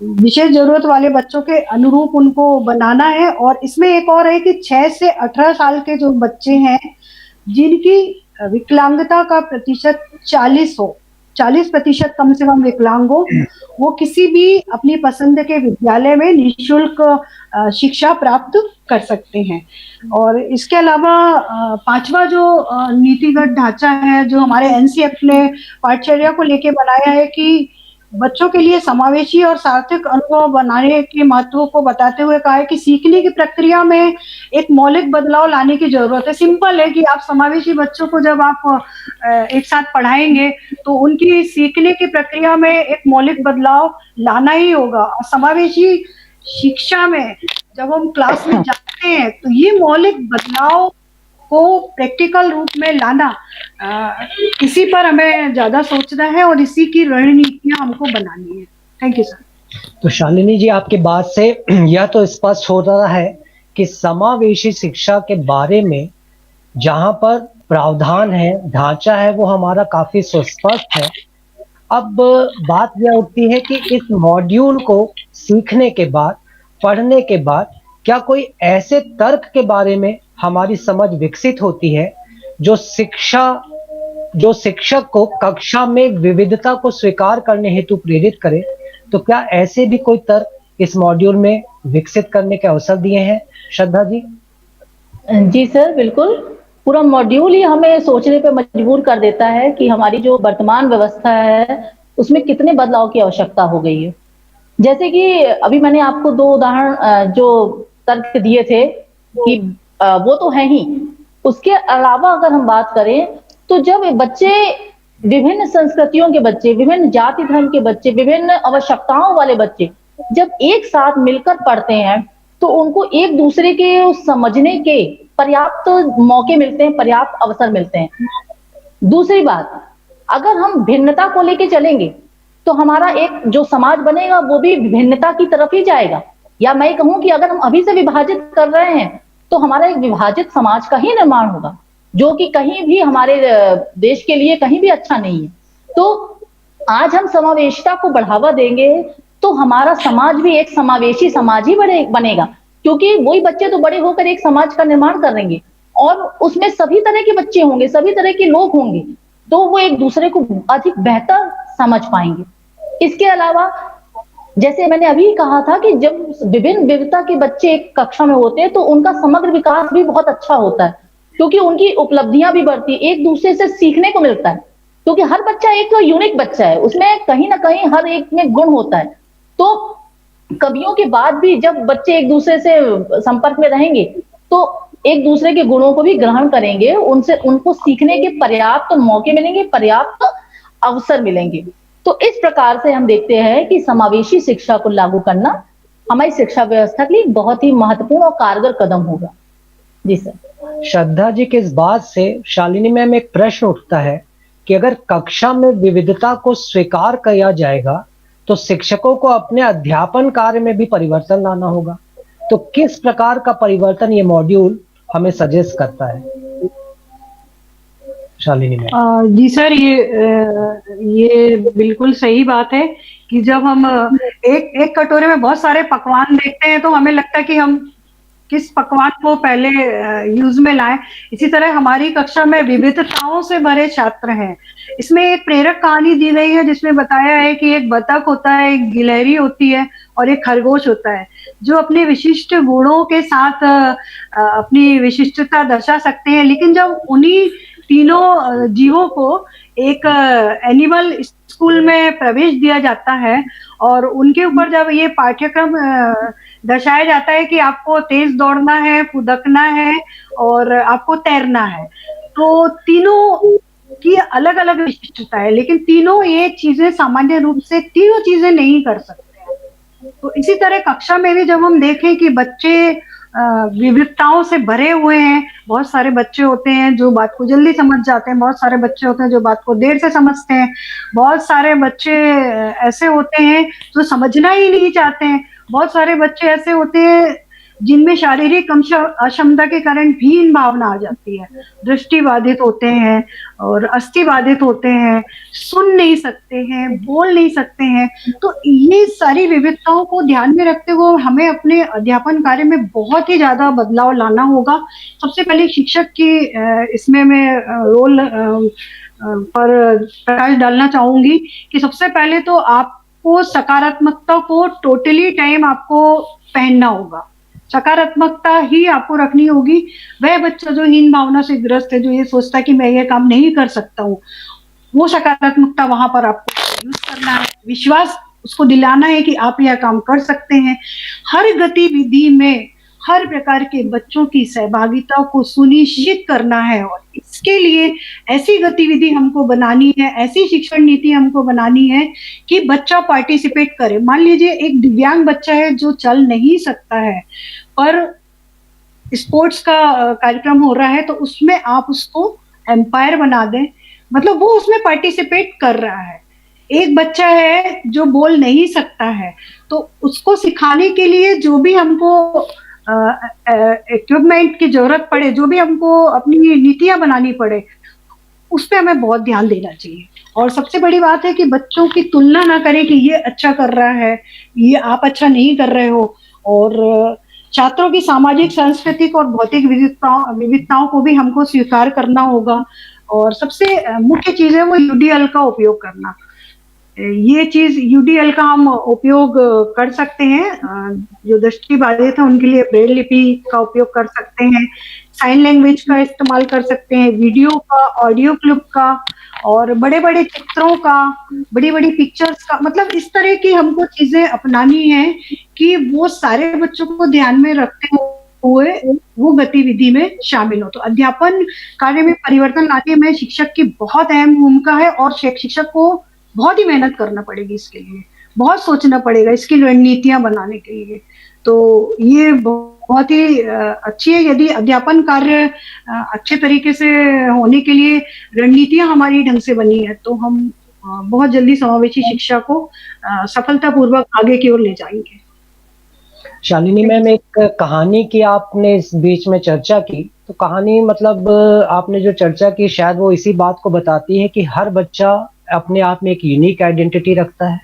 विशेष ज़रूरत वाले बच्चों के अनुरूप उनको बनाना है। और इसमें एक और है कि 6 से 18 साल के जो बच्चे हैं, जिनकी विकलांगता का प्रतिशत 40 हो, 40% कम से कम विकलांग हो, वो किसी भी अपनी पसंद के विद्यालय में निःशुल्क शिक्षा प्राप्त कर सकते हैं। और इसके अलावा 5वां जो नीतिगत ढांचा है, जो हमारे एनसीएफ ने पाठचर्या को लेके बनाया है कि बच्चों के लिए समावेशी और सार्थक अनुभव बनाने के महत्व को बताते हुए कहा है कि सीखने की प्रक्रिया में एक मौलिक बदलाव लाने की ज़रूरत है। सिंपल है कि आप समावेशी बच्चों को जब आप एक साथ पढ़ाएँगे, तो उनकी सीखने की प्रक्रिया में एक मौलिक बदलाव लाना ही होगा। और समावेशी शिक्षा में जब हम क्लास में जाते हैं, तो ये मौलिक बदलाव को प्रैक्टिकल रूप में लाना, इसी पर हमें ज़्यादा सोचना है और इसी की रणनीतियाँ हमको बनानी है। Thank you sir. तो शालिनी जी, आपकी बात से यह तो स्पष्ट हो रहा है कि समावेशी शिक्षा के बारे में जहां पर प्रावधान है, ढांचा है, वो हमारा काफी सुस्पष्ट है। अब बात यह उठती है कि इस मॉड्यूल को सीखने के बाद, पढ़ने के बाद, क्या कोई ऐसे तर्क के बारे में हमारी समझ विकसित होती है जो शिक्षक को कक्षा में विविधता को स्वीकार करने हेतु प्रेरित करे? तो क्या ऐसे भी कोई तर्क इस मॉड्यूल में विकसित करने के अवसर दिए हैं, श्रद्धा जी? जी सर, बिल्कुल। पूरा मॉड्यूल ही हमें सोचने पे मजबूर कर देता है कि हमारी जो वर्तमान व्यवस्था है, उसमें कितने बदलाव की आवश्यकता हो गई है। जैसे कि अभी मैंने आपको 2 उदाहरण जो तर्क दिए थे कि वो तो है ही। उसके अलावा अगर हम बात करें, तो जब बच्चे विभिन्न संस्कृतियों के बच्चे, विभिन्न जाति धर्म के बच्चे, विभिन्न आवश्यकताओं वाले बच्चे जब एक साथ मिलकर पढ़ते हैं, तो उनको एक दूसरे के समझने के पर्याप्त मौके मिलते हैं, पर्याप्त अवसर मिलते हैं। दूसरी बात, अगर हम भिन्नता को लेके चलेंगे, तो हमारा एक जो समाज बनेगा वो भी भिन्नता की तरफ ही जाएगा। या मैं कहूं कि अगर हम अभी से विभाजित कर रहे हैं, तो हमारा एक विभाजित समाज का ही निर्माण होगा, जो कि कहीं भी हमारे देश के लिए कहीं भी अच्छा नहीं है। तो आज हम समावेशिता को बढ़ावा देंगे, तो हमारा समाज भी एक समावेशी समाज ही बनेगा, क्योंकि वही बच्चे तो बड़े होकर एक समाज का निर्माण करेंगे और उसमें सभी तरह के बच्चे होंगे, सभी तरह के लोग होंगे, तो वो एक दूसरे को अधिक बेहतर समझ पाएंगे। इसके अलावा जैसे मैंने अभी कहा था कि जब विभिन्न विविधता के बच्चे एक कक्षा में होते हैं, तो उनका समग्र विकास भी बहुत अच्छा होता है, क्योंकि उनकी उपलब्धियां भी बढ़ती है, एक दूसरे से सीखने को मिलता है, क्योंकि हर बच्चा एक यूनिक बच्चा है, उसमें कहीं ना कहीं हर एक में गुण होता है। तो कवियों के बाद भी जब बच्चे एक दूसरे से संपर्क में रहेंगे, तो एक दूसरे के गुणों को भी ग्रहण करेंगे, उनसे उनको सीखने के पर्याप्त मौके मिलेंगे, पर्याप्त अवसर मिलेंगे। तो इस प्रकार से हम देखते हैं कि समावेशी शिक्षा को लागू करना हमारी शिक्षा व्यवस्था के लिए बहुत ही महत्वपूर्ण और कारगर कदम होगा। जी सर। श्रद्धा जी के इस बात से शालिनी मैम एक प्रश्न उठता है कि अगर कक्षा में विविधता को स्वीकार किया जाएगा, तो शिक्षकों को अपने अध्यापन कार्य में भी परिवर्तन लाना होगा। तो किस प्रकार का परिवर्तन ये मॉड्यूल हमें सजेस्ट करता है, शालिनी मैम? जी सर, ये बिल्कुल सही बात है कि जब हम एक कटोरे में बहुत सारे पकवान देखते हैं, तो हमें लगता है कि हम किस पकवान को पहले यूज में लाएं। इसी तरह हमारी कक्षा में विविधताओं से भरे छात्र हैं। इसमें एक प्रेरक कहानी दी गई है, जिसमें बताया है कि एक बतख होता है, एक गिलहरी होती है और एक खरगोश होता है, जो अपने विशिष्ट गुणों के साथ अपनी विशिष्टता दर्शा सकते हैं। लेकिन जब उन्हीं तीनों जीवों को एक एनिमल स्कूल में प्रवेश दिया जाता है और उनके ऊपर जब ये पाठ्यक्रम दर्शाया जाता है कि आपको तेज दौड़ना है, कूदकना है और आपको तैरना है, तो तीनों की अलग अलग विशिष्टता है, लेकिन तीनों ये चीजें सामान्य रूप से तीनों चीजें नहीं कर सकते हैं। तो इसी तरह कक्षा में भी जब हम देखें कि बच्चे विविधताओं से भरे हुए हैं। बहुत सारे बच्चे होते हैं जो बात को जल्दी समझ जाते हैं, बहुत सारे बच्चे होते हैं जो बात को देर से समझते हैं, बहुत सारे बच्चे ऐसे होते हैं जो समझना ही नहीं चाहते हैं, बहुत सारे बच्चे ऐसे होते हैं जिनमें शारीरिक अक्षमता के कारण भी हीन भावना आ जाती है, दृष्टि बाधित होते हैं और अस्थि बाधित होते हैं, सुन नहीं सकते हैं, बोल नहीं सकते हैं। तो ये सारी विविधताओं को ध्यान में रखते हुए हमें अपने अध्यापन कार्य में बहुत ही ज़्यादा बदलाव लाना होगा। सबसे पहले शिक्षक की इसमें मैं रोल पर प्रकाश डालना चाहूँगी कि सबसे पहले तो आपको सकारात्मकता को टोटली टाइम आपको पहनना होगा। सकारात्मकता ही आपको रखनी होगी। वह बच्चा जो हीन भावना से ग्रस्त है, जो ये सोचता है कि मैं ये काम नहीं कर सकता हूँ, वो सकारात्मकता वहां पर आपको यूज करना है, विश्वास उसको दिलाना है कि आप यह काम कर सकते हैं। हर गतिविधि में हर प्रकार के बच्चों की सहभागिता को सुनिश्चित करना है और इसके लिए ऐसी गतिविधि हमको बनानी है, ऐसी शिक्षण नीति हमको बनानी है कि बच्चा पार्टिसिपेट करे। मान लीजिए एक दिव्यांग बच्चा है जो चल नहीं सकता है, पर स्पोर्ट्स का कार्यक्रम हो रहा है तो उसमें आप उसको एम्पायर बना दें, मतलब वो उसमें पार्टिसिपेट कर रहा है। एक बच्चा है जो बोल नहीं सकता है, तो उसको सिखाने के लिए जो भी हमको इक्विपमेंट की जरूरत पड़े, जो भी हमको अपनी नीतियां बनानी पड़े, उस पे हमें बहुत ध्यान देना चाहिए। और सबसे बड़ी बात है कि बच्चों की तुलना ना करें कि ये अच्छा कर रहा है, ये आप अच्छा नहीं कर रहे हो। और छात्रों की सामाजिक, सांस्कृतिक और भौतिक विविधताओं को भी हमको स्वीकार करना होगा। और सबसे मुख्य चीज है वो यूडीएल का उपयोग करना। ये चीज यूडीएल का हम उपयोग कर सकते हैं। जो दृष्टि बाधित है उनके लिए ब्रेल लिपि का उपयोग कर सकते हैं, साइन लैंग्वेज का इस्तेमाल कर सकते हैं, वीडियो का, ऑडियो क्लिप का और बड़े बड़े चित्रों का, बड़ी बड़ी पिक्चर्स का, मतलब इस तरह की हमको चीजें अपनानी है कि वो सारे बच्चों को ध्यान में रखते हुए वो गतिविधि में शामिल हो। तो अध्यापन कार्य में परिवर्तन लाने में शिक्षक की बहुत अहम भूमिका है और शिक्षक को बहुत ही मेहनत करना पड़ेगी इसके लिए, बहुत सोचना पड़ेगा इसकी रणनीतियां बनाने के लिए। तो ये बहुत ही अच्छी है यदि अध्यापन कार्य अच्छे तरीके से होने के लिए रणनीतियां हमारी ढंग से बनी है तो हम बहुत जल्दी समावेशी शिक्षा को सफलतापूर्वक आगे की ओर ले जाएंगे। शालिनी मैम, एक कहानी की आपने इस बीच में चर्चा की, तो कहानी मतलब आपने जो चर्चा की शायद वो इसी बात को बताती है कि हर बच्चा अपने आप में एक यूनिक आइडेंटिटी रखता है,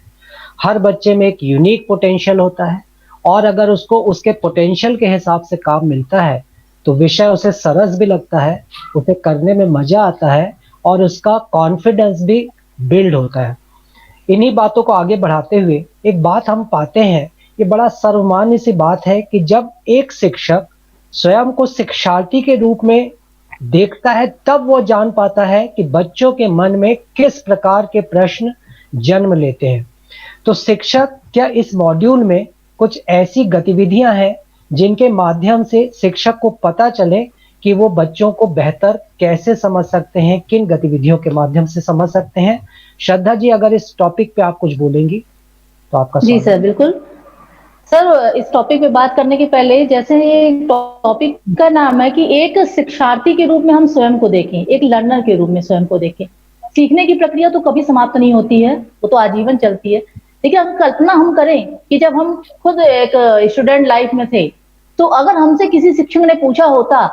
हर बच्चे में एक यूनिक पोटेंशियल होता है और अगर उसको उसके पोटेंशियल के हिसाब से काम मिलता है तो विषय उसे सरस भी लगता है, उसे करने में मजा आता है और उसका कॉन्फिडेंस भी बिल्ड होता है। इन्हीं बातों को आगे बढ़ाते हुए एक बात हम पाते हैं, ये बड़ा सर्वमान्य सी बात है कि जब एक शिक्षक स्वयं को शिक्षार्थी के रूप में देखता है तब वो जान पाता है कि बच्चों के मन में किस प्रकार के प्रश्न जन्म लेते हैं। तो शिक्षक क्या इस मॉड्यूल में कुछ ऐसी गतिविधियां हैं जिनके माध्यम से शिक्षक को पता चले कि वो बच्चों को बेहतर कैसे समझ सकते हैं, किन गतिविधियों के माध्यम से समझ सकते हैं? श्रद्धा जी, अगर इस टॉपिक पे आप कुछ बोलेंगी तो आपका जी सर, बिल्कुल सर। इस टॉपिक पे बात करने के पहले, जैसे टॉपिक का नाम है कि एक शिक्षार्थी के रूप में हम स्वयं को देखें, एक लर्नर के रूप में स्वयं को देखें। सीखने की प्रक्रिया तो कभी समाप्त नहीं होती है, वो तो आजीवन चलती है। देखिए, अगर कल्पना हम करें कि जब हम खुद एक स्टूडेंट लाइफ में थे, तो अगर हमसे किसी शिक्षक ने पूछा होता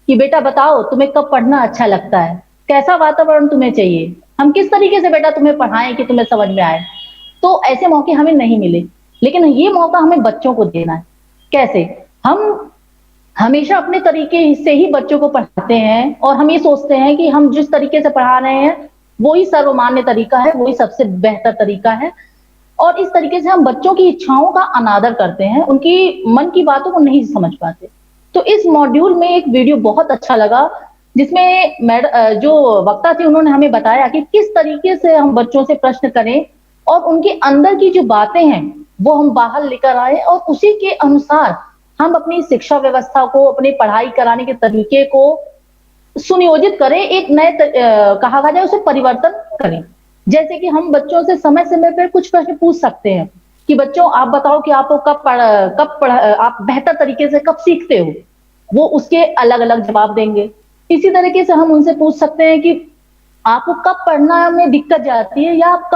कि बेटा बताओ तुम्हें कब पढ़ना अच्छा लगता है, कैसा वातावरण तुम्हें चाहिए, हम किस तरीके से बेटा तुम्हें पढ़ाएं कि तुम्हें समझ में आए, तो ऐसे मौके हमें नहीं मिले। लेकिन ये मौका हमें बच्चों को देना है। कैसे? हम हमेशा अपने तरीके से ही बच्चों को पढ़ाते हैं और हम ये सोचते हैं कि हम जिस तरीके से पढ़ा रहे हैं वही सर्वमान्य तरीका है, वही सबसे बेहतर तरीका है। और इस तरीके से हम बच्चों की इच्छाओं का अनादर करते हैं, उनकी मन की बातों को नहीं समझ पाते। तो इस मॉड्यूल में एक वीडियो बहुत अच्छा लगा जिसमें जो वक्ता थी उन्होंने हमें बताया कि किस तरीके से हम बच्चों से प्रश्न करें और उनके अंदर की जो बातें हैं वो हम बाहर लेकर आए और उसी के अनुसार हम अपनी शिक्षा व्यवस्था को, अपनी पढ़ाई कराने के तरीके को सुनियोजित करें, एक नए कहा जाए उसे परिवर्तन करें। जैसे कि हम बच्चों से समय समय पर कुछ प्रश्न पूछ सकते हैं कि बच्चों आप बताओ कि आपको आप बेहतर तरीके से कब सीखते हो, वो उसके अलग अलग जवाब देंगे। इसी तरीके से हम उनसे पूछ सकते हैं कि आपको कब पढ़ना में दिक्कत जाती है, या आप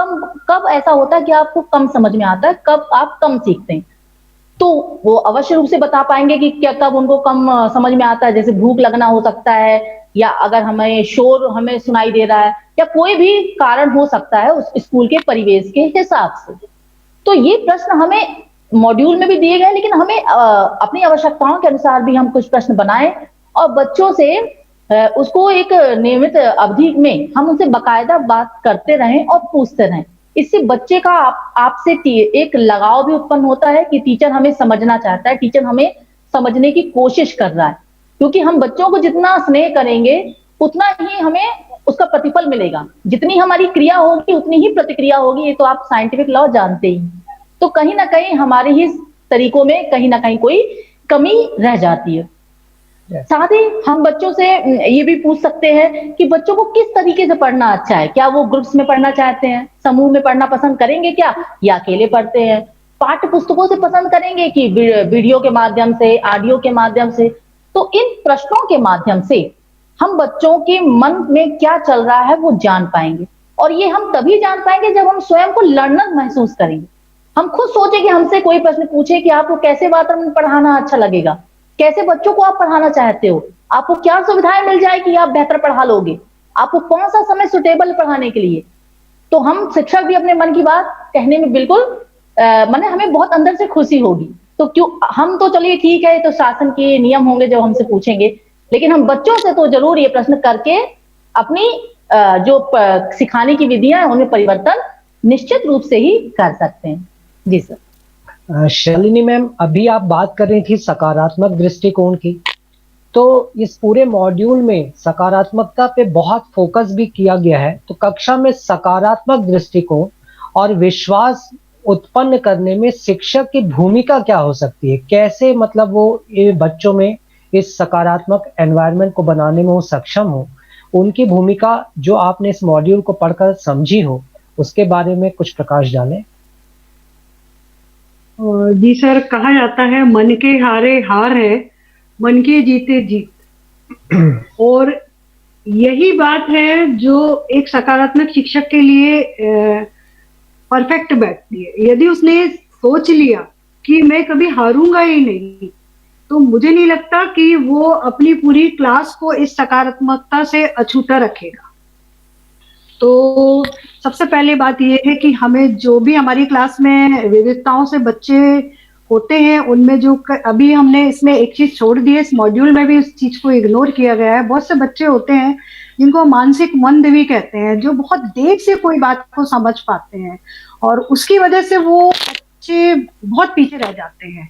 कब ऐसा होता है कि आपको कम समझ में आता है, कब आप कम सीखते हैं। तो वो अवश्य रूप से बता पाएंगे कि क्या कब उनको कम समझ में आता है, जैसे भूख लगना हो सकता है, या अगर हमें शोर हमें सुनाई दे रहा है, या कोई भी कारण हो सकता है उस स्कूल के परिवेश के हिसाब से। तो ये प्रश्न हमें मॉड्यूल में भी दिए गए, लेकिन हमें अपनी आवश्यकताओं के अनुसार भी हम कुछ प्रश्न बनाएं और बच्चों से उसको एक नियमित अवधि में हम उनसे बाकायदा बात करते रहें और पूछते रहें। इससे बच्चे का आपसे एक लगाव भी उत्पन्न होता है कि टीचर हमें समझना चाहता है, टीचर हमें समझने की कोशिश कर रहा है। क्योंकि हम बच्चों को जितना स्नेह करेंगे उतना ही हमें उसका प्रतिफल मिलेगा, जितनी हमारी क्रिया होगी उतनी ही प्रतिक्रिया होगी, ये तो आप साइंटिफिक लॉ जानते ही। तो कहीं ना कहीं हमारे ही तरीकों में कहीं ना कहीं कोई कमी रह जाती है। साथ ही हम बच्चों से ये भी पूछ सकते हैं कि बच्चों को किस तरीके से पढ़ना अच्छा है, क्या वो ग्रुप्स में पढ़ना चाहते हैं, समूह में पढ़ना पसंद करेंगे क्या, या अकेले पढ़ते हैं, पाठ्य पुस्तकों से पसंद करेंगे कि वीडियो के माध्यम से, ऑडियो के माध्यम से। तो इन प्रश्नों के माध्यम से हम बच्चों के मन में क्या चल रहा है वो जान पाएंगे, और ये हम तभी जान पाएंगे जब हम स्वयं को लर्नर महसूस करेंगे। हम खुद सोचे कि हमसे कोई प्रश्न पूछे कि आपको कैसे वातावरण में पढ़ाना अच्छा लगेगा, कैसे बच्चों को आप पढ़ाना चाहते हो, आपको क्या सुविधाएं मिल जाए कि आप बेहतर पढ़ा लोगे, आपको कौन सा समय सुटेबल है पढ़ाने के लिए। तो हम शिक्षक भी अपने मन की बात कहने में बिल्कुल माने हमें बहुत अंदर से खुशी होगी। तो क्यों हम तो चलिए ठीक है, तो शासन के नियम होंगे जो हमसे पूछेंगे, लेकिन हम बच्चों से तो जरूर ये प्रश्न करके अपनी जो सिखाने की विधियां हैं उनमें परिवर्तन निश्चित रूप से ही कर सकते हैं। जी सर। शालिनी मैम, अभी आप बात कर रही थी सकारात्मक दृष्टिकोण की, तो इस पूरे मॉड्यूल में सकारात्मकता पे बहुत फोकस भी किया गया है। तो कक्षा में सकारात्मक दृष्टिकोण और विश्वास उत्पन्न करने में शिक्षक की भूमिका क्या हो सकती है? कैसे मतलब वो ये बच्चों में इस सकारात्मक एनवायरनमेंट को बनाने में वो सक्षम हो, उनकी भूमिका जो आपने इस मॉड्यूल को पढ़कर समझी हो, उसके बारे में कुछ प्रकाश डालें। जी सर, कहा जाता है मन के हारे हार है, मन के जीते जीत। और यही बात है जो एक सकारात्मक शिक्षक के लिए परफेक्ट बैठती है। यदि उसने सोच लिया कि मैं कभी हारूंगा ही नहीं, तो मुझे नहीं लगता कि वो अपनी पूरी क्लास को इस सकारात्मकता से अछूता रखेगा। तो सबसे पहले बात यह है कि हमें जो भी हमारी क्लास में विविधताओं से बच्चे होते हैं, उनमें जो अभी हमने इसमें एक चीज छोड़ दी है, इस मॉड्यूल में भी इस चीज को इग्नोर किया गया है। बहुत से बच्चे होते हैं जिनको मानसिक मंद भी कहते हैं, जो बहुत देर से कोई बात को समझ पाते हैं और उसकी वजह से वो बच्चे बहुत पीछे रह जाते हैं।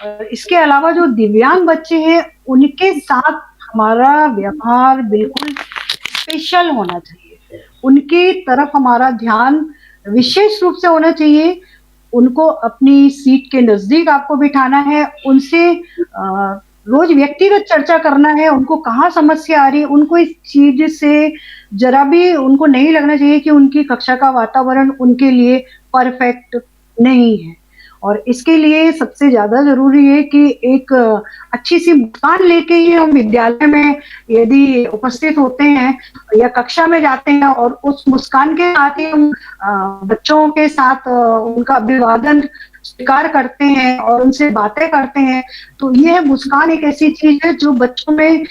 और इसके अलावा जो दिव्यांग बच्चे हैं, उनके साथ हमारा व्यवहार बिल्कुल स्पेशल होना चाहिए। उनकी तरफ हमारा ध्यान विशेष रूप से होना चाहिए। उनको अपनी सीट के नजदीक आपको बिठाना है, उनसे रोज व्यक्तिगत चर्चा करना है, उनको कहाँ समस्या आ रही है। उनको इस चीज से जरा भी उनको नहीं लगना चाहिए कि उनकी कक्षा का वातावरण उनके लिए परफेक्ट नहीं है। और इसके लिए सबसे ज्यादा जरूरी है कि एक अच्छी सी मुस्कान लेके ही हम विद्यालय में यदि उपस्थित होते हैं या कक्षा में जाते हैं, और उस मुस्कान के साथ ही हम बच्चों के साथ उनका अभिवादन स्वीकार करते हैं और उनसे बातें करते हैं, तो यह मुस्कान एक ऐसी चीज है जो बच्चों में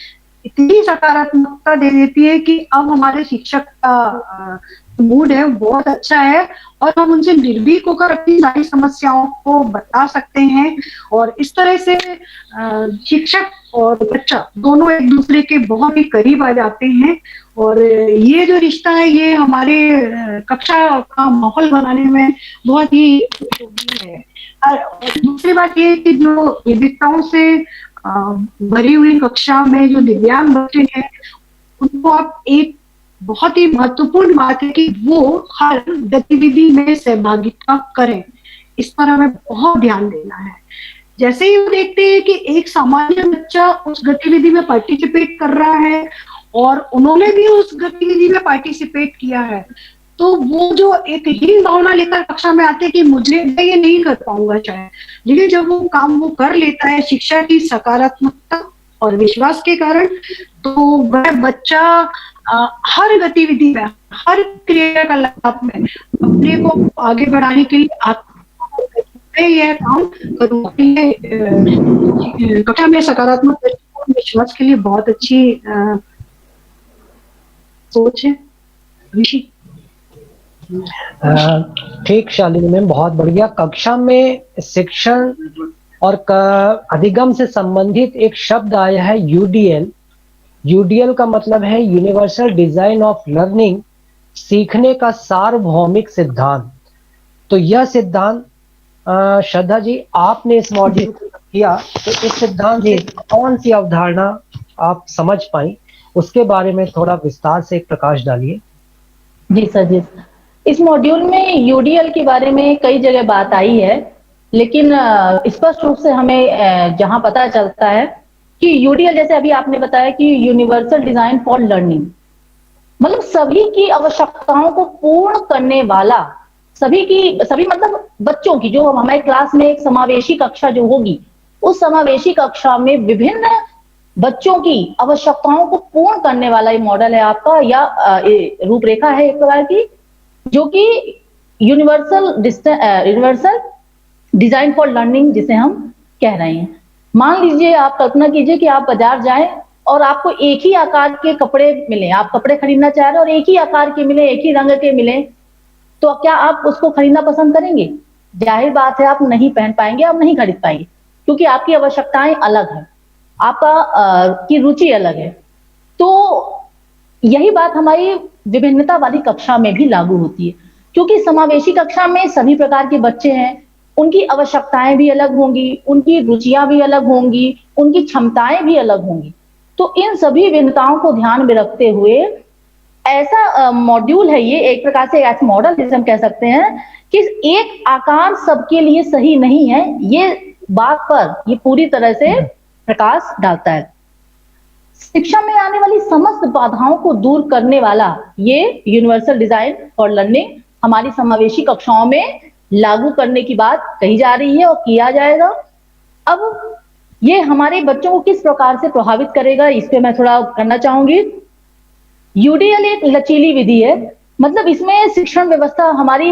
इतनी सकारात्मकता दे देती है कि अब हमारे शिक्षक का मूड है बहुत अच्छा है और हम उनसे निर्भीक होकर अपनी सारी समस्याओं को बता सकते हैं। और इस तरह से शिक्षक और बच्चा दोनों एक दूसरे के बहुत ही करीब आ जाते हैं। और ये जो रिश्ता है, ये हमारे कक्षा का माहौल बनाने में बहुत ही उपयोगी है। और दूसरी बात ये कि जो विविधताओं से भरी हुई कक्षा में जो दिव्यांग बच्चे हैं, उनको आप एक बहुत ही महत्वपूर्ण बात है कि वो हर गतिविधि में सहभागिता करें। इस पर हमें बहुत ध्यान देना है। जैसे ही वो देखते हैं कि एक सामान्य बच्चा उस गतिविधि में पार्टिसिपेट कर रहा है और उन्होंने भी उस गतिविधि में पार्टिसिपेट किया है, तो वो जो एक हीन भावना लेकर कक्षा में आते कि मुझे मैं ये नहीं कर पाऊंगा शायद, लेकिन जब वो काम वो कर लेता है शिक्षा की सकारात्मकता और विश्वास के कारण, तो वह बच्चा हर गतिविधि में, हर क्रियाकलाप में अपने को आगे बढ़ाने के लिए मैं यह काम करूंगा। कक्षा में सकारात्मक दृष्टिकोण विश्वास के लिए बहुत अच्छी सोच है ऋषि। ठीक शालिनी मैम, बहुत बढ़िया। कक्षा में शिक्षण और अधिगम से संबंधित एक शब्द आया है यूडीएल। यूडीएल का मतलब है यूनिवर्सल डिजाइन ऑफ लर्निंग, सीखने का सार्वभौमिक सिद्धांत। तो यह सिद्धांत श्रद्धा जी आपने इस मॉड्यूल को किया, तो इस सिद्धांत से कौन सी अवधारणा आप समझ पाई, उसके बारे में थोड़ा विस्तार से एक प्रकाश डालिए। जी सर, जी। इस मॉड्यूल में यूडीएल के बारे में कई जगह बात आई है, लेकिन स्पष्ट रूप से हमें जहां पता चलता है कि यूडीएल, जैसे अभी आपने बताया कि यूनिवर्सल डिजाइन फॉर लर्निंग, मतलब सभी की आवश्यकताओं को पूर्ण करने वाला, सभी मतलब बच्चों की, जो हमारे क्लास में एक समावेशी कक्षा जो होगी, उस समावेशी कक्षा में विभिन्न बच्चों की आवश्यकताओं को पूर्ण करने वाला ये मॉडल है आपका, या रूपरेखा है एक प्रकार की, जो कि यूनिवर्सल डिजाइन फॉर लर्निंग जिसे हम कह रहे हैं। मान लीजिए, आप कल्पना कीजिए कि आप बाजार जाएं और आपको एक ही आकार के कपड़े मिले, आप कपड़े खरीदना चाह रहे हैं और एक ही आकार के मिले, एक ही रंग के मिले, तो क्या आप उसको खरीदना पसंद करेंगे? जाहिर बात है, आप नहीं पहन पाएंगे, आप नहीं खरीद पाएंगे, क्योंकि आपकी आवश्यकताएं अलग है, आपका की रुचि अलग है। तो यही बात हमारी विभिन्नता वाली कक्षा में भी लागू होती है, क्योंकि समावेशी कक्षा में सभी प्रकार के बच्चे हैं, उनकी आवश्यकताएं भी अलग होंगी, उनकी रुचियां भी अलग होंगी, उनकी क्षमताएं भी अलग होंगी। तो इन सभी भिन्नताओं को ध्यान में रखते हुए ऐसा मॉड्यूल है ये, एक प्रकार से ऐसा मॉडल जिसे हम कह सकते हैं कि एक आकार सबके लिए सही नहीं है, ये बात पर ये पूरी तरह से प्रकाश डालता है। शिक्षा में आने वाली समस्त बाधाओं को दूर करने वाला ये यूनिवर्सल डिजाइन फॉर लर्निंग हमारी समावेशी कक्षाओं में लागू करने की बात कही जा रही है और किया जाएगा। अब ये हमारे बच्चों को किस प्रकार से प्रभावित करेगा, इस पे मैं थोड़ा करना चाहूंगी। यूडीएल एक लचीली विधि है, मतलब इसमें शिक्षण व्यवस्था हमारी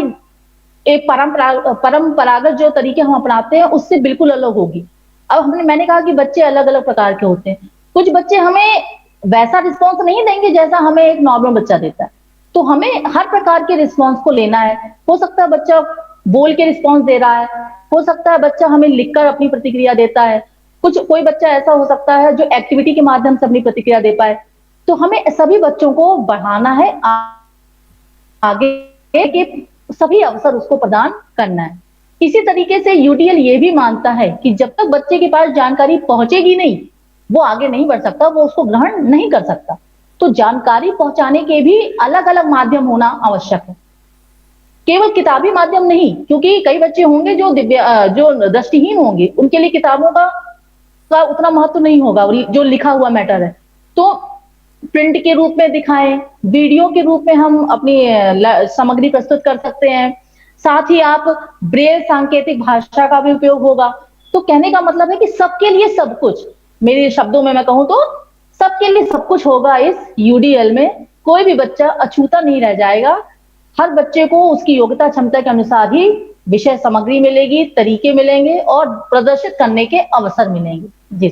एक परंपरागत जो तरीके हम अपनाते हैं उससे बिल्कुल अलग होगी। अब मैंने कहा कि बच्चे अलग अलग प्रकार के होते हैं, कुछ बच्चे हमें वैसा रिस्पॉन्स नहीं देंगे जैसा हमें एक नॉर्मल बच्चा देता है, तो हमें हर प्रकार के रिस्पॉन्स को लेना है। हो सकता है बच्चा बोल के रिस्पॉन्स दे रहा है, हो सकता है बच्चा हमें लिखकर अपनी प्रतिक्रिया देता है, कोई बच्चा ऐसा हो सकता है जो एक्टिविटी के माध्यम से अपनी प्रतिक्रिया दे पाए। तो हमें सभी बच्चों को बढ़ाना है, आगे के सभी अवसर उसको प्रदान करना है। इसी तरीके से यूडीएल ये भी मानता है कि जब तक बच्चे के पास जानकारी पहुंचेगी नहीं, वो आगे नहीं बढ़ सकता, वो उसको ग्रहण नहीं कर सकता। तो जानकारी पहुंचाने के भी अलग अलग माध्यम होना आवश्यक है, केवल किताबी माध्यम नहीं, क्योंकि कई बच्चे होंगे जो दृष्टिहीन होंगे, उनके लिए किताबों का उतना महत्व नहीं होगा, जो लिखा हुआ मैटर है। तो प्रिंट के रूप में दिखाएं, वीडियो के रूप में हम अपनी सामग्री प्रस्तुत कर सकते हैं, साथ ही आप ब्रेल सांकेतिक भाषा का भी उपयोग होगा। तो कहने का मतलब है कि सबके लिए सब कुछ, मेरे शब्दों में मैं कहूं तो सबके लिए सब कुछ होगा इस यूडीएल में। कोई भी बच्चा अछूता नहीं रह जाएगा, हर बच्चे को उसकी योग्यता क्षमता के अनुसार ही विषय सामग्री मिलेगी, तरीके मिलेंगे और प्रदर्शित करने के अवसर मिलेंगे। जी,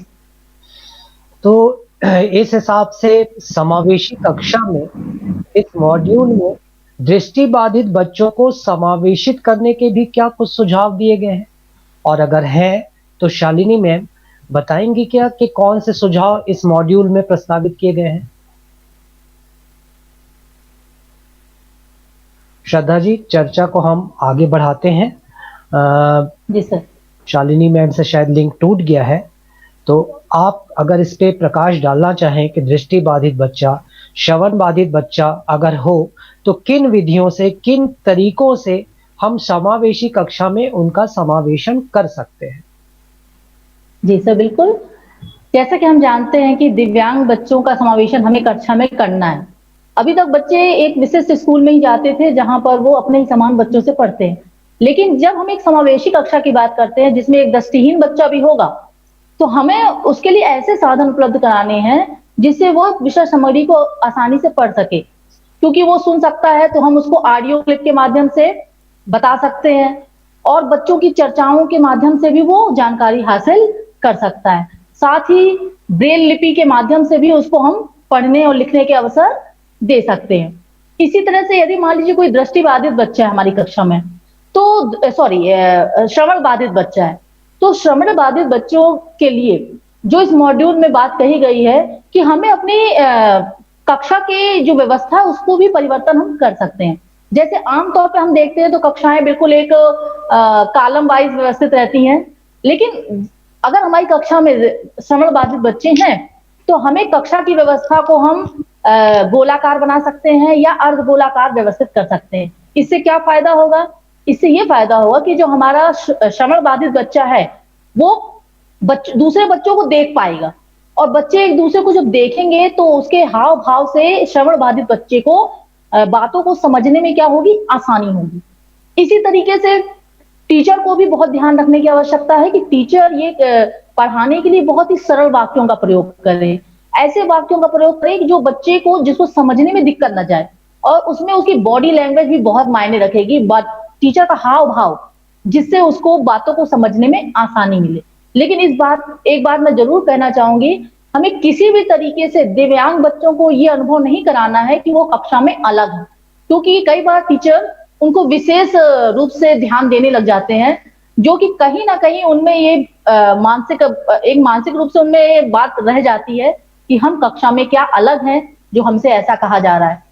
तो इस हिसाब से समावेशी कक्षा में इस मॉड्यूल में दृष्टिबाधित बच्चों को समावेशित करने के भी क्या कुछ सुझाव दिए गए हैं, और अगर हैं तो शालिनी मैम बताएंगी क्या कि कौन से सुझाव इस मॉड्यूल में प्रस्तावित किए गए हैं? श्रद्धा जी, चर्चा को हम आगे बढ़ाते हैं। जी सर। शालिनी मैम से शायद लिंक टूट गया है, तो आप अगर इस पे प्रकाश डालना चाहें कि दृष्टि बाधित बच्चा, श्रवण बाधित बच्चा अगर हो तो किन विधियों से, किन तरीकों से हम समावेशी कक्षा में उनका समावेशन कर सकते हैं? जी सर, बिल्कुल। जैसा कि हम जानते हैं कि दिव्यांग बच्चों का समावेशन हमें कक्षा में करना है, अभी तक बच्चे एक विशिष्ट स्कूल में ही जाते थे जहां पर वो अपने ही समान बच्चों से पढ़ते हैं। लेकिन जब हम एक समावेशी कक्षा की बात करते हैं जिसमें एक दृष्टिहीन बच्चा भी होगा, तो हमें उसके लिए ऐसे साधन उपलब्ध कराने हैं जिससे वो विषय सामग्री को आसानी से पढ़ सके। क्योंकि वो सुन सकता है तो हम उसको ऑडियो क्लिप के माध्यम से बता सकते हैं और बच्चों की चर्चाओं के माध्यम से भी वो जानकारी हासिल कर सकता है। साथ ही ब्रेल लिपि के माध्यम से भी उसको हम पढ़ने और लिखने के अवसर दे सकते हैं। इसी तरह से यदि मान लीजिए कोई दृष्टिबाधित बच्चा है हमारी कक्षा में, तो सॉरी श्रवण बाधित बच्चा है, तो श्रवण बाधित बच्चों के लिए जो इस मॉड्यूल में बात कही गई है कि हमें अपनी कक्षा के जो व्यवस्था है उसको भी परिवर्तन हम कर सकते हैं। जैसे आमतौर पे हम देखते हैं तो कक्षाएं बिल्कुल एक कॉलम वाइज व्यवस्थित रहती हैं, लेकिन अगर हमारी कक्षा में श्रवण बाधित बच्चे हैं तो हमें कक्षा की व्यवस्था को हम गोलाकार बना सकते हैं या अर्ध गोलाकार व्यवस्थित कर सकते हैं। इससे क्या फायदा होगा? इससे ये फायदा होगा कि जो हमारा श्रवण बाधित बच्चा है वो दूसरे बच्चों को देख पाएगा और बच्चे एक दूसरे को जब देखेंगे तो उसके हाव भाव से श्रवण बाधित बच्चे को बातों को समझने में क्या होगी? आसानी होगी। इसी तरीके से टीचर को भी बहुत ध्यान रखने की आवश्यकता है कि टीचर ये पढ़ाने के लिए बहुत ही सरल वाक्यों का प्रयोग करे, ऐसे वाक्यों का प्रयोग करे कि जो बच्चे को जिसको समझने में दिक्कत न जाए और उसमें उसकी बॉडी लैंग्वेज भी बहुत मायने रखेगी, टीचर का हाव भाव, जिससे उसको बातों को समझने में आसानी मिले। लेकिन एक बात मैं जरूर कहना चाहूंगी, हमें किसी भी तरीके से दिव्यांग बच्चों को ये अनुभव नहीं कराना है कि वो कक्षा में अलग है, क्योंकि कई बार टीचर उनको विशेष रूप से ध्यान देने लग जाते हैं, जो कि कहीं ना कहीं उनमें ये मानसिक रूप से उनमें ये बात रह जाती है कि हम कक्षा में क्या अलग हैं जो हमसे ऐसा कहा जा रहा है।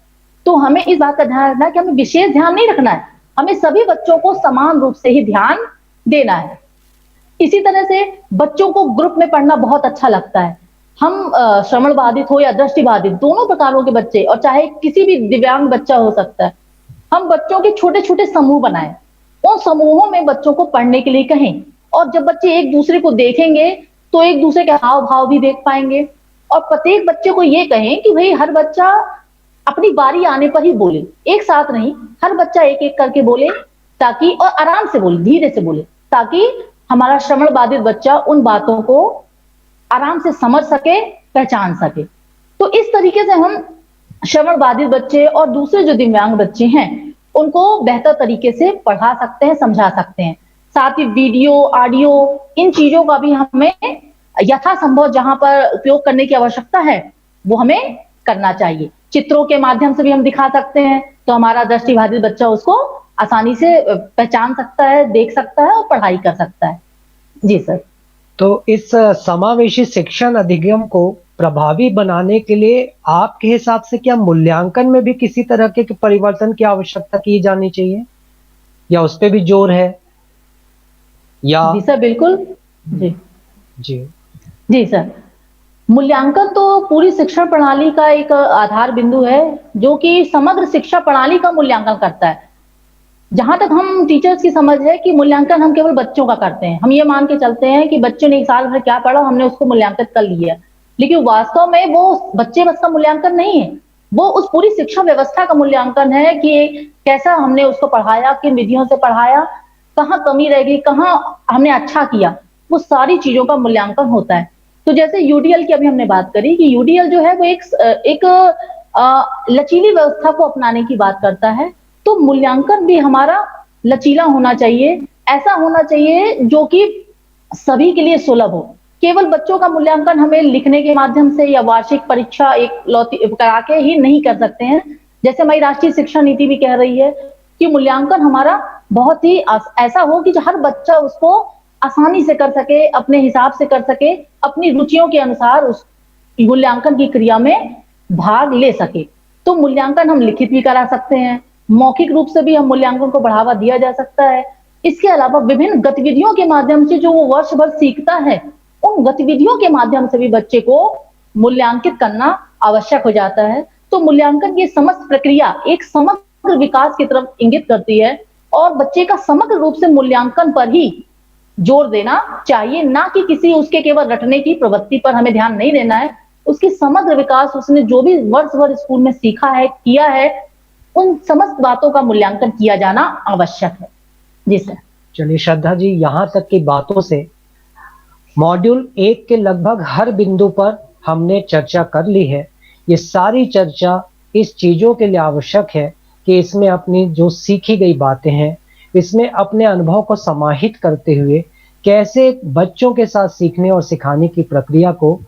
तो हमें इस बात का ध्यान रखना है कि हमें विशेष ध्यान नहीं रखना है, हमें सभी बच्चों को समान रूप से ही ध्यान देना है। इसी तरह से बच्चों को ग्रुप में पढ़ना बहुत अच्छा लगता है। हम श्रवण बाधित हो या दृष्टि बाधित, दोनों प्रकारों के बच्चे, और चाहे किसी भी दिव्यांग बच्चा हो सकता है, हम बच्चों के छोटे छोटे समूह बनाएं, उन समूहों में बच्चों को पढ़ने के लिए कहें, और जब बच्चे एक दूसरे को देखेंगे तो एक दूसरे के हाव भाव भी देख पाएंगे। और प्रत्येक बच्चे को ये कहें कि भाई हर बच्चा अपनी बारी आने पर ही बोले, एक साथ नहीं, हर बच्चा एक एक करके बोले, ताकि, और आराम से बोले, धीरे से बोले, ताकि हमारा श्रवण बाधित बच्चा उन बातों को आराम से समझ सके, पहचान सके। तो इस तरीके से हम श्रवण बाधित बच्चे और दूसरे जो दिव्यांग बच्चे हैं उनको बेहतर तरीके से पढ़ा सकते हैं, समझा सकते हैं। साथ ही वीडियो, ऑडियो, इन चीजों का भी हमें यथासंभव जहां पर उपयोग करने की आवश्यकता है वो हमें करना चाहिए। चित्रों के माध्यम से भी हम दिखा सकते हैं, तो हमारा दृष्टिबाधित बच्चा उसको आसानी से पहचान सकता है, देख सकता है और पढ़ाई कर सकता है। जी सर। तो इस समावेशी शिक्षण अधिगम को प्रभावी बनाने के लिए आपके हिसाब से क्या मूल्यांकन में भी किसी तरह के परिवर्तन की आवश्यकता की जानी चाहिए, या उस पे भी जोर है? या जी सर, बिल्कुल। जी जी जी सर, मूल्यांकन तो पूरी शिक्षण प्रणाली का एक आधार बिंदु है जो कि समग्र शिक्षा प्रणाली का मूल्यांकन करता है। जहां तक हम टीचर्स की समझ है कि मूल्यांकन हम केवल बच्चों का करते हैं, हम ये मान के चलते हैं कि बच्चों ने एक साल भर क्या पढ़ा हमने उसको मूल्यांकित कर लिया, लेकिन वास्तव में वो बच्चे बस का मूल्यांकन नहीं है, वो उस पूरी शिक्षा व्यवस्था का मूल्यांकन है कि कैसा हमने उसको पढ़ाया, किन विधियों से पढ़ाया, कहाँ कमी रह गई, कहाँ हमने अच्छा किया, वो सारी चीजों का मूल्यांकन होता है। तो जैसे यूडीएल की अभी हमने बात करी कि यूडीएल जो है वो एक लचीली व्यवस्था को अपनाने की बात करता है, तो मूल्यांकन भी हमारा लचीला होना चाहिए, ऐसा होना चाहिए जो कि सभी के लिए सुलभ हो। केवल बच्चों का मूल्यांकन हमें लिखने के माध्यम से या वार्षिक परीक्षा एक लौती करा के ही नहीं कर सकते हैं। जैसे हमारी राष्ट्रीय शिक्षा नीति भी कह रही है कि मूल्यांकन हमारा बहुत ही ऐसा हो कि हर बच्चा उसको आसानी से कर सके, अपने हिसाब से कर सके, अपनी रुचियों के अनुसार उस मूल्यांकन की क्रिया में भाग ले सके। तो मूल्यांकन हम लिखित भी करा सकते हैं, मौखिक रूप से भी हम मूल्यांकन को बढ़ावा दिया जा सकता है। इसके अलावा विभिन्न गतिविधियों के माध्यम से जो वो वर्ष भर सीखता है, उन गतिविधियों के माध्यम से भी बच्चे को मूल्यांकित करना आवश्यक हो जाता है। तो मूल्यांकन की समस्त प्रक्रिया एक समग्र विकास की तरफ इंगित करती है और बच्चे का समग्र रूप से मूल्यांकन पर ही जोर देना चाहिए, ना कि किसी उसके केवल रटने की प्रवृत्ति पर हमें ध्यान नहीं देना है। उसकी समग्र विकास, उसने जो भी वर्ष भर स्कूल में सीखा है, किया है, उन समस्त बातों का मूल्यांकन किया जाना आवश्यक है। जी सर। चलिए श्रद्धा जी, यहाँ तक की बातों से मॉड्यूल 1 के लगभग हर बिंदु पर हमने चर्चा कर ली है। ये सारी चर्चा इस चीजों के लिए आवश्यक है कि इसमें अपनी जो सीखी गई बातें हैं, इसमें अपने अनुभव को समाहित करते हुए कैसे बच्चों के साथ सीखने और सिखाने की प्रक्रिया को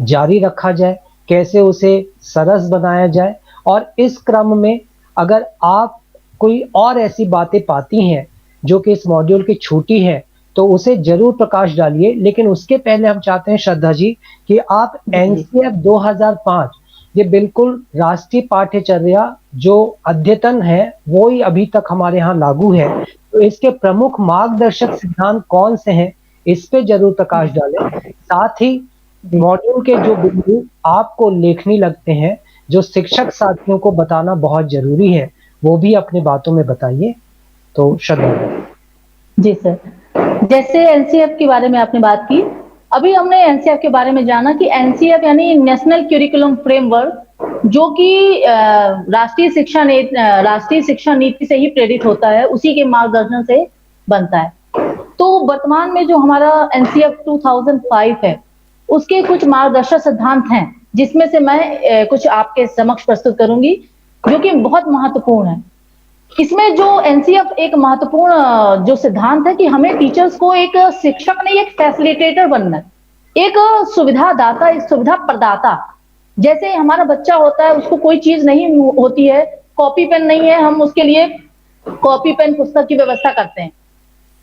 जारी रखा जाए, कैसे उसे सरस बनाया जाए। और इस क्रम में अगर आप कोई और ऐसी बातें पाती हैं जो कि इस मॉड्यूल की छूटी है, तो उसे जरूर प्रकाश डालिए। लेकिन उसके पहले हम चाहते हैं श्रद्धा जी कि आप एनसीएफ 2005, ये बिल्कुल राष्ट्रीय पाठ्यचर्या जो अद्यतन है वो ही अभी तक हमारे यहाँ लागू है, तो इसके प्रमुख मार्गदर्शक सिद्धांत कौन से हैं, इस पे जरूर प्रकाश डालें। साथ ही मॉड्यूल के जो बिंदु आपको लेखनी लगते हैं, जो शिक्षक साथियों को बताना बहुत जरूरी है, वो भी अपनी बातों में बताइए। तो श्रद्धा जी सर, जैसे एनसीएफ के बारे में आपने बात की, अभी हमने एनसीएफ के बारे में जाना कि एनसीएफ यानी नेशनल करिकुलम फ्रेमवर्क, जो कि राष्ट्रीय शिक्षा नीति से ही प्रेरित होता है, उसी के मार्गदर्शन से बनता है। तो वर्तमान में जो हमारा एनसीएफ 2005 है, उसके कुछ मार्गदर्शक सिद्धांत हैं, जिसमें से मैं कुछ आपके समक्ष प्रस्तुत करूंगी, जो कि बहुत महत्वपूर्ण है। इसमें जो एनसीएफ एक महत्वपूर्ण जो सिद्धांत है कि हमें टीचर्स को एक शिक्षक नहीं, एक फैसिलिटेटर बनना है, एक सुविधा दाता, एक सुविधा प्रदाता। जैसे हमारा बच्चा होता है, उसको कोई चीज नहीं होती है, कॉपी पेन नहीं है, हम उसके लिए कॉपी पेन पुस्तक की व्यवस्था करते हैं।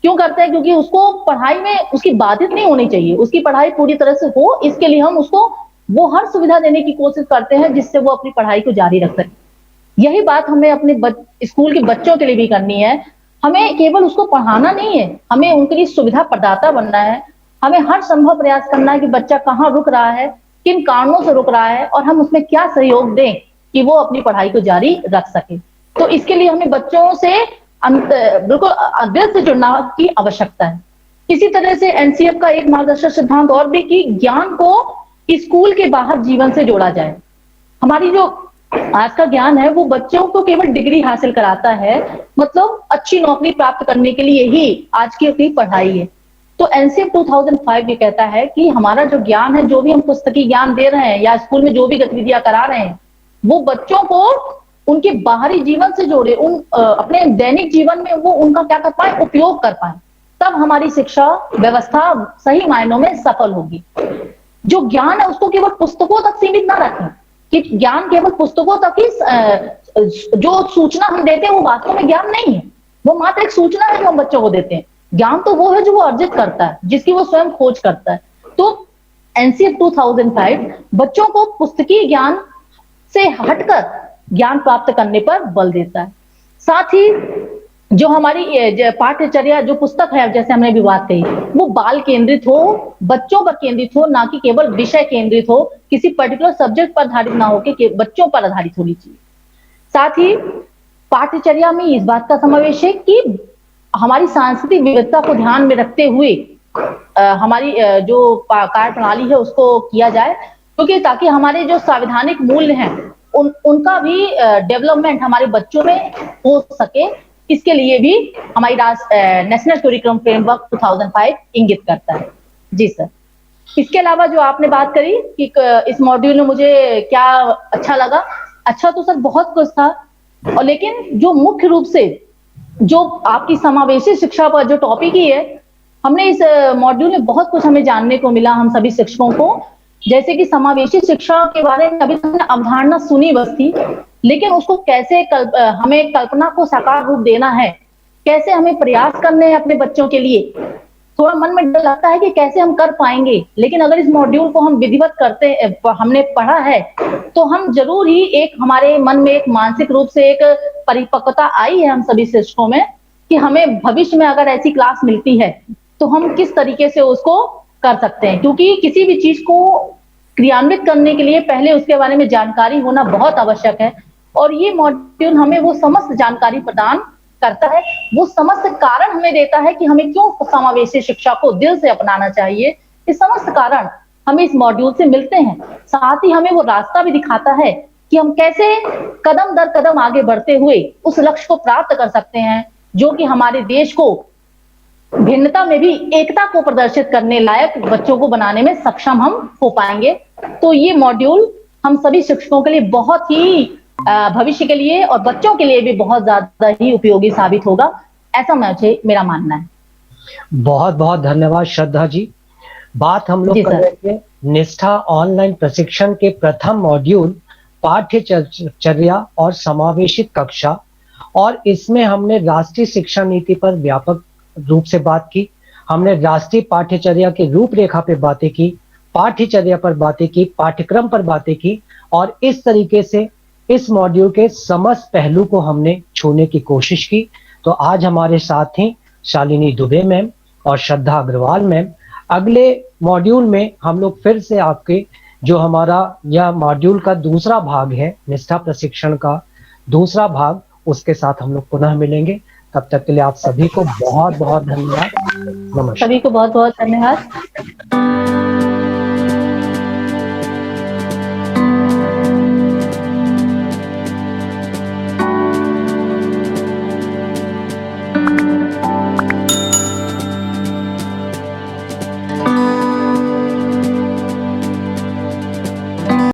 क्यों करते हैं? क्योंकि उसको पढ़ाई में उसकी बाधित नहीं होनी चाहिए, उसकी पढ़ाई पूरी तरह से हो, इसके लिए हम उसको वो हर सुविधा देने की कोशिश करते हैं जिससे वो अपनी पढ़ाई को जारी रख सके। यही बात हमें अपने स्कूल के बच्चों के लिए भी करनी है। हमें केवल उसको पढ़ाना नहीं है, हमें उनके लिए सुविधा प्रदाता बनना है। हमें हर संभव प्रयास करना है कि बच्चा कहाँ रुक रहा है, किन कारणों से रुक रहा है, और हम उसमें क्या सहयोग दें कि वो अपनी पढ़ाई को जारी रख सके। तो इसके लिए हमें बच्चों से बिल्कुल दिल से जुड़ना की आवश्यकता है। इसी तरह से एनसीएफ का एक मार्गदर्शक सिद्धांत और भी कि ज्ञान को स्कूल के बाहर जीवन से जोड़ा जाए। हमारी जो आज का ज्ञान है वो बच्चों को केवल डिग्री हासिल कराता है, मतलब अच्छी नौकरी प्राप्त करने के लिए ही आज की अपनी पढ़ाई है। तो एनसीएफ 2005 ये कहता है कि हमारा जो ज्ञान है, जो भी हम पुस्तकीय ज्ञान दे रहे हैं या स्कूल में जो भी गतिविधियां करा रहे हैं, वो बच्चों को उनके बाहरी जीवन से जोड़े, अपने दैनिक जीवन में वो उनका क्या कर पाए, उपयोग कर पाए। तब हमारी शिक्षा व्यवस्था सही मायनों में सफल होगी। जो ज्ञान है उसको केवल पुस्तकों तक सीमित ना रखें कि ज्ञान केवल पुस्तकों तक ही, जो सूचना हम देते हैं वो वास्तव में ज्ञान नहीं है, वो मात्र एक सूचना है जो हम बच्चों को देते हैं। ज्ञान तो वो है जो वो अर्जित करता है, जिसकी वो स्वयं खोज करता है। तो एनसीएफ 2005 बच्चों को पुस्तकीय ज्ञान से हटकर ज्ञान प्राप्त करने पर बल देता है। साथ ही जो हमारी पाठ्यचर्या, जो पुस्तक है, जैसे हमने भी बात कही, वो बाल केंद्रित हो, बच्चों पर केंद्रित हो, ना कि केवल विषय केंद्रित हो, किसी पर्टिकुलर सब्जेक्ट पर आधारित ना हो के बच्चों पर आधारित होनी चाहिए। साथ ही पाठ्यचर्या में इस बात का समावेश है कि हमारी सांस्कृतिक विविधता को ध्यान में रखते हुए हमारी जो कार्य प्रणाली है उसको किया जाए, क्योंकि ताकि हमारे जो संवैधानिक मूल्य हैं उनका भी डेवलपमेंट हमारे बच्चों में हो सके। इसके लिए भी हमारी नेशनल करिकुलम फ्रेमवर्क 2005 इंगित करता है। जी सर। इसके अलावा जो आपने बात करी कि इस मॉड्यूल में मुझे क्या अच्छा लगा, अच्छा तो सर बहुत कुछ था, और लेकिन जो मुख्य रूप से जो आपकी समावेशी शिक्षा पर जो टॉपिक ही है, हमने इस मॉड्यूल में बहुत कुछ हमें जानने को मिला, हम सभी शिक्षकों को। जैसे कि समावेशी शिक्षा के बारे में अभी हमने अवधारणा सुनी बस थी, लेकिन उसको कैसे हमें कल्पना को साकार रूप देना है, कैसे हमें प्रयास करने हैं अपने बच्चों के लिए। थोड़ा मन में डर लगता है कि कैसे हम कर पाएंगे, लेकिन अगर इस मॉड्यूल को हम विधिवत हमने पढ़ा है, तो हम जरूर ही एक हमारे मन में एक मानसिक रूप से एक परिपक्वता आई है हम सभी शिक्षकों में कि हमें भविष्य में अगर ऐसी क्लास मिलती है तो हम किस तरीके से उसको कर सकते हैं। क्योंकि किसी भी चीज को क्रियान्वित करने के लिए पहले उसके बारे में जानकारी होना बहुत आवश्यक है, और ये मॉड्यूल हमें वो समस्त जानकारी प्रदान करता है, वो समस्त कारण हमें देता है कि हमें क्यों समावेशी शिक्षा को दिल से अपनाना चाहिए। ये समस्त कारण हमें इस मॉड्यूल से मिलते हैं। साथ ही हमें वो रास्ता भी दिखाता है कि हम कैसे कदम दर कदम आगे बढ़ते हुए उस लक्ष्य को प्राप्त कर सकते हैं, जो कि हमारे देश को भिन्नता में भी एकता को प्रदर्शित करने लायक बच्चों को बनाने में सक्षम हम हो पाएंगे। तो ये मॉड्यूल हम सभी शिक्षकों के लिए बहुत ही भविष्य के लिए और बच्चों के लिए भी बहुत ज्यादा ही उपयोगी साबित होगा, ऐसा मेरा मानना है। बहुत बहुत धन्यवाद श्रद्धा जी। बात हम लोग जी कर सर। रहे थे निष्ठा ऑनलाइन प्रशिक्षण के प्रथम मॉड्यूल पाठ्यचर्या और समावेशित कक्षा, और इसमें हमने राष्ट्रीय शिक्षा नीति पर व्यापक रूप से बात की। हमने राष्ट्रीय पाठ्यचर्या की रूपरेखा पे बातें की, पाठ्यचर्या पर बातें की, पाठ्यक्रम पर बातें की, और इस तरीके से इस मॉड्यूल के समस्त पहलू को हमने छूने की कोशिश की। तो आज हमारे साथ हैं शालिनी दुबे मैम और श्रद्धा अग्रवाल मैम। अगले मॉड्यूल में हम लोग फिर से आपके जो हमारा यह मॉड्यूल का दूसरा भाग है, निष्ठा प्रशिक्षण का दूसरा भाग, उसके साथ हम लोग पुनः मिलेंगे। तब तक के लिए आप सभी को बहुत बहुत धन्यवाद। नमस्कार। सभी को बहुत बहुत धन्यवाद।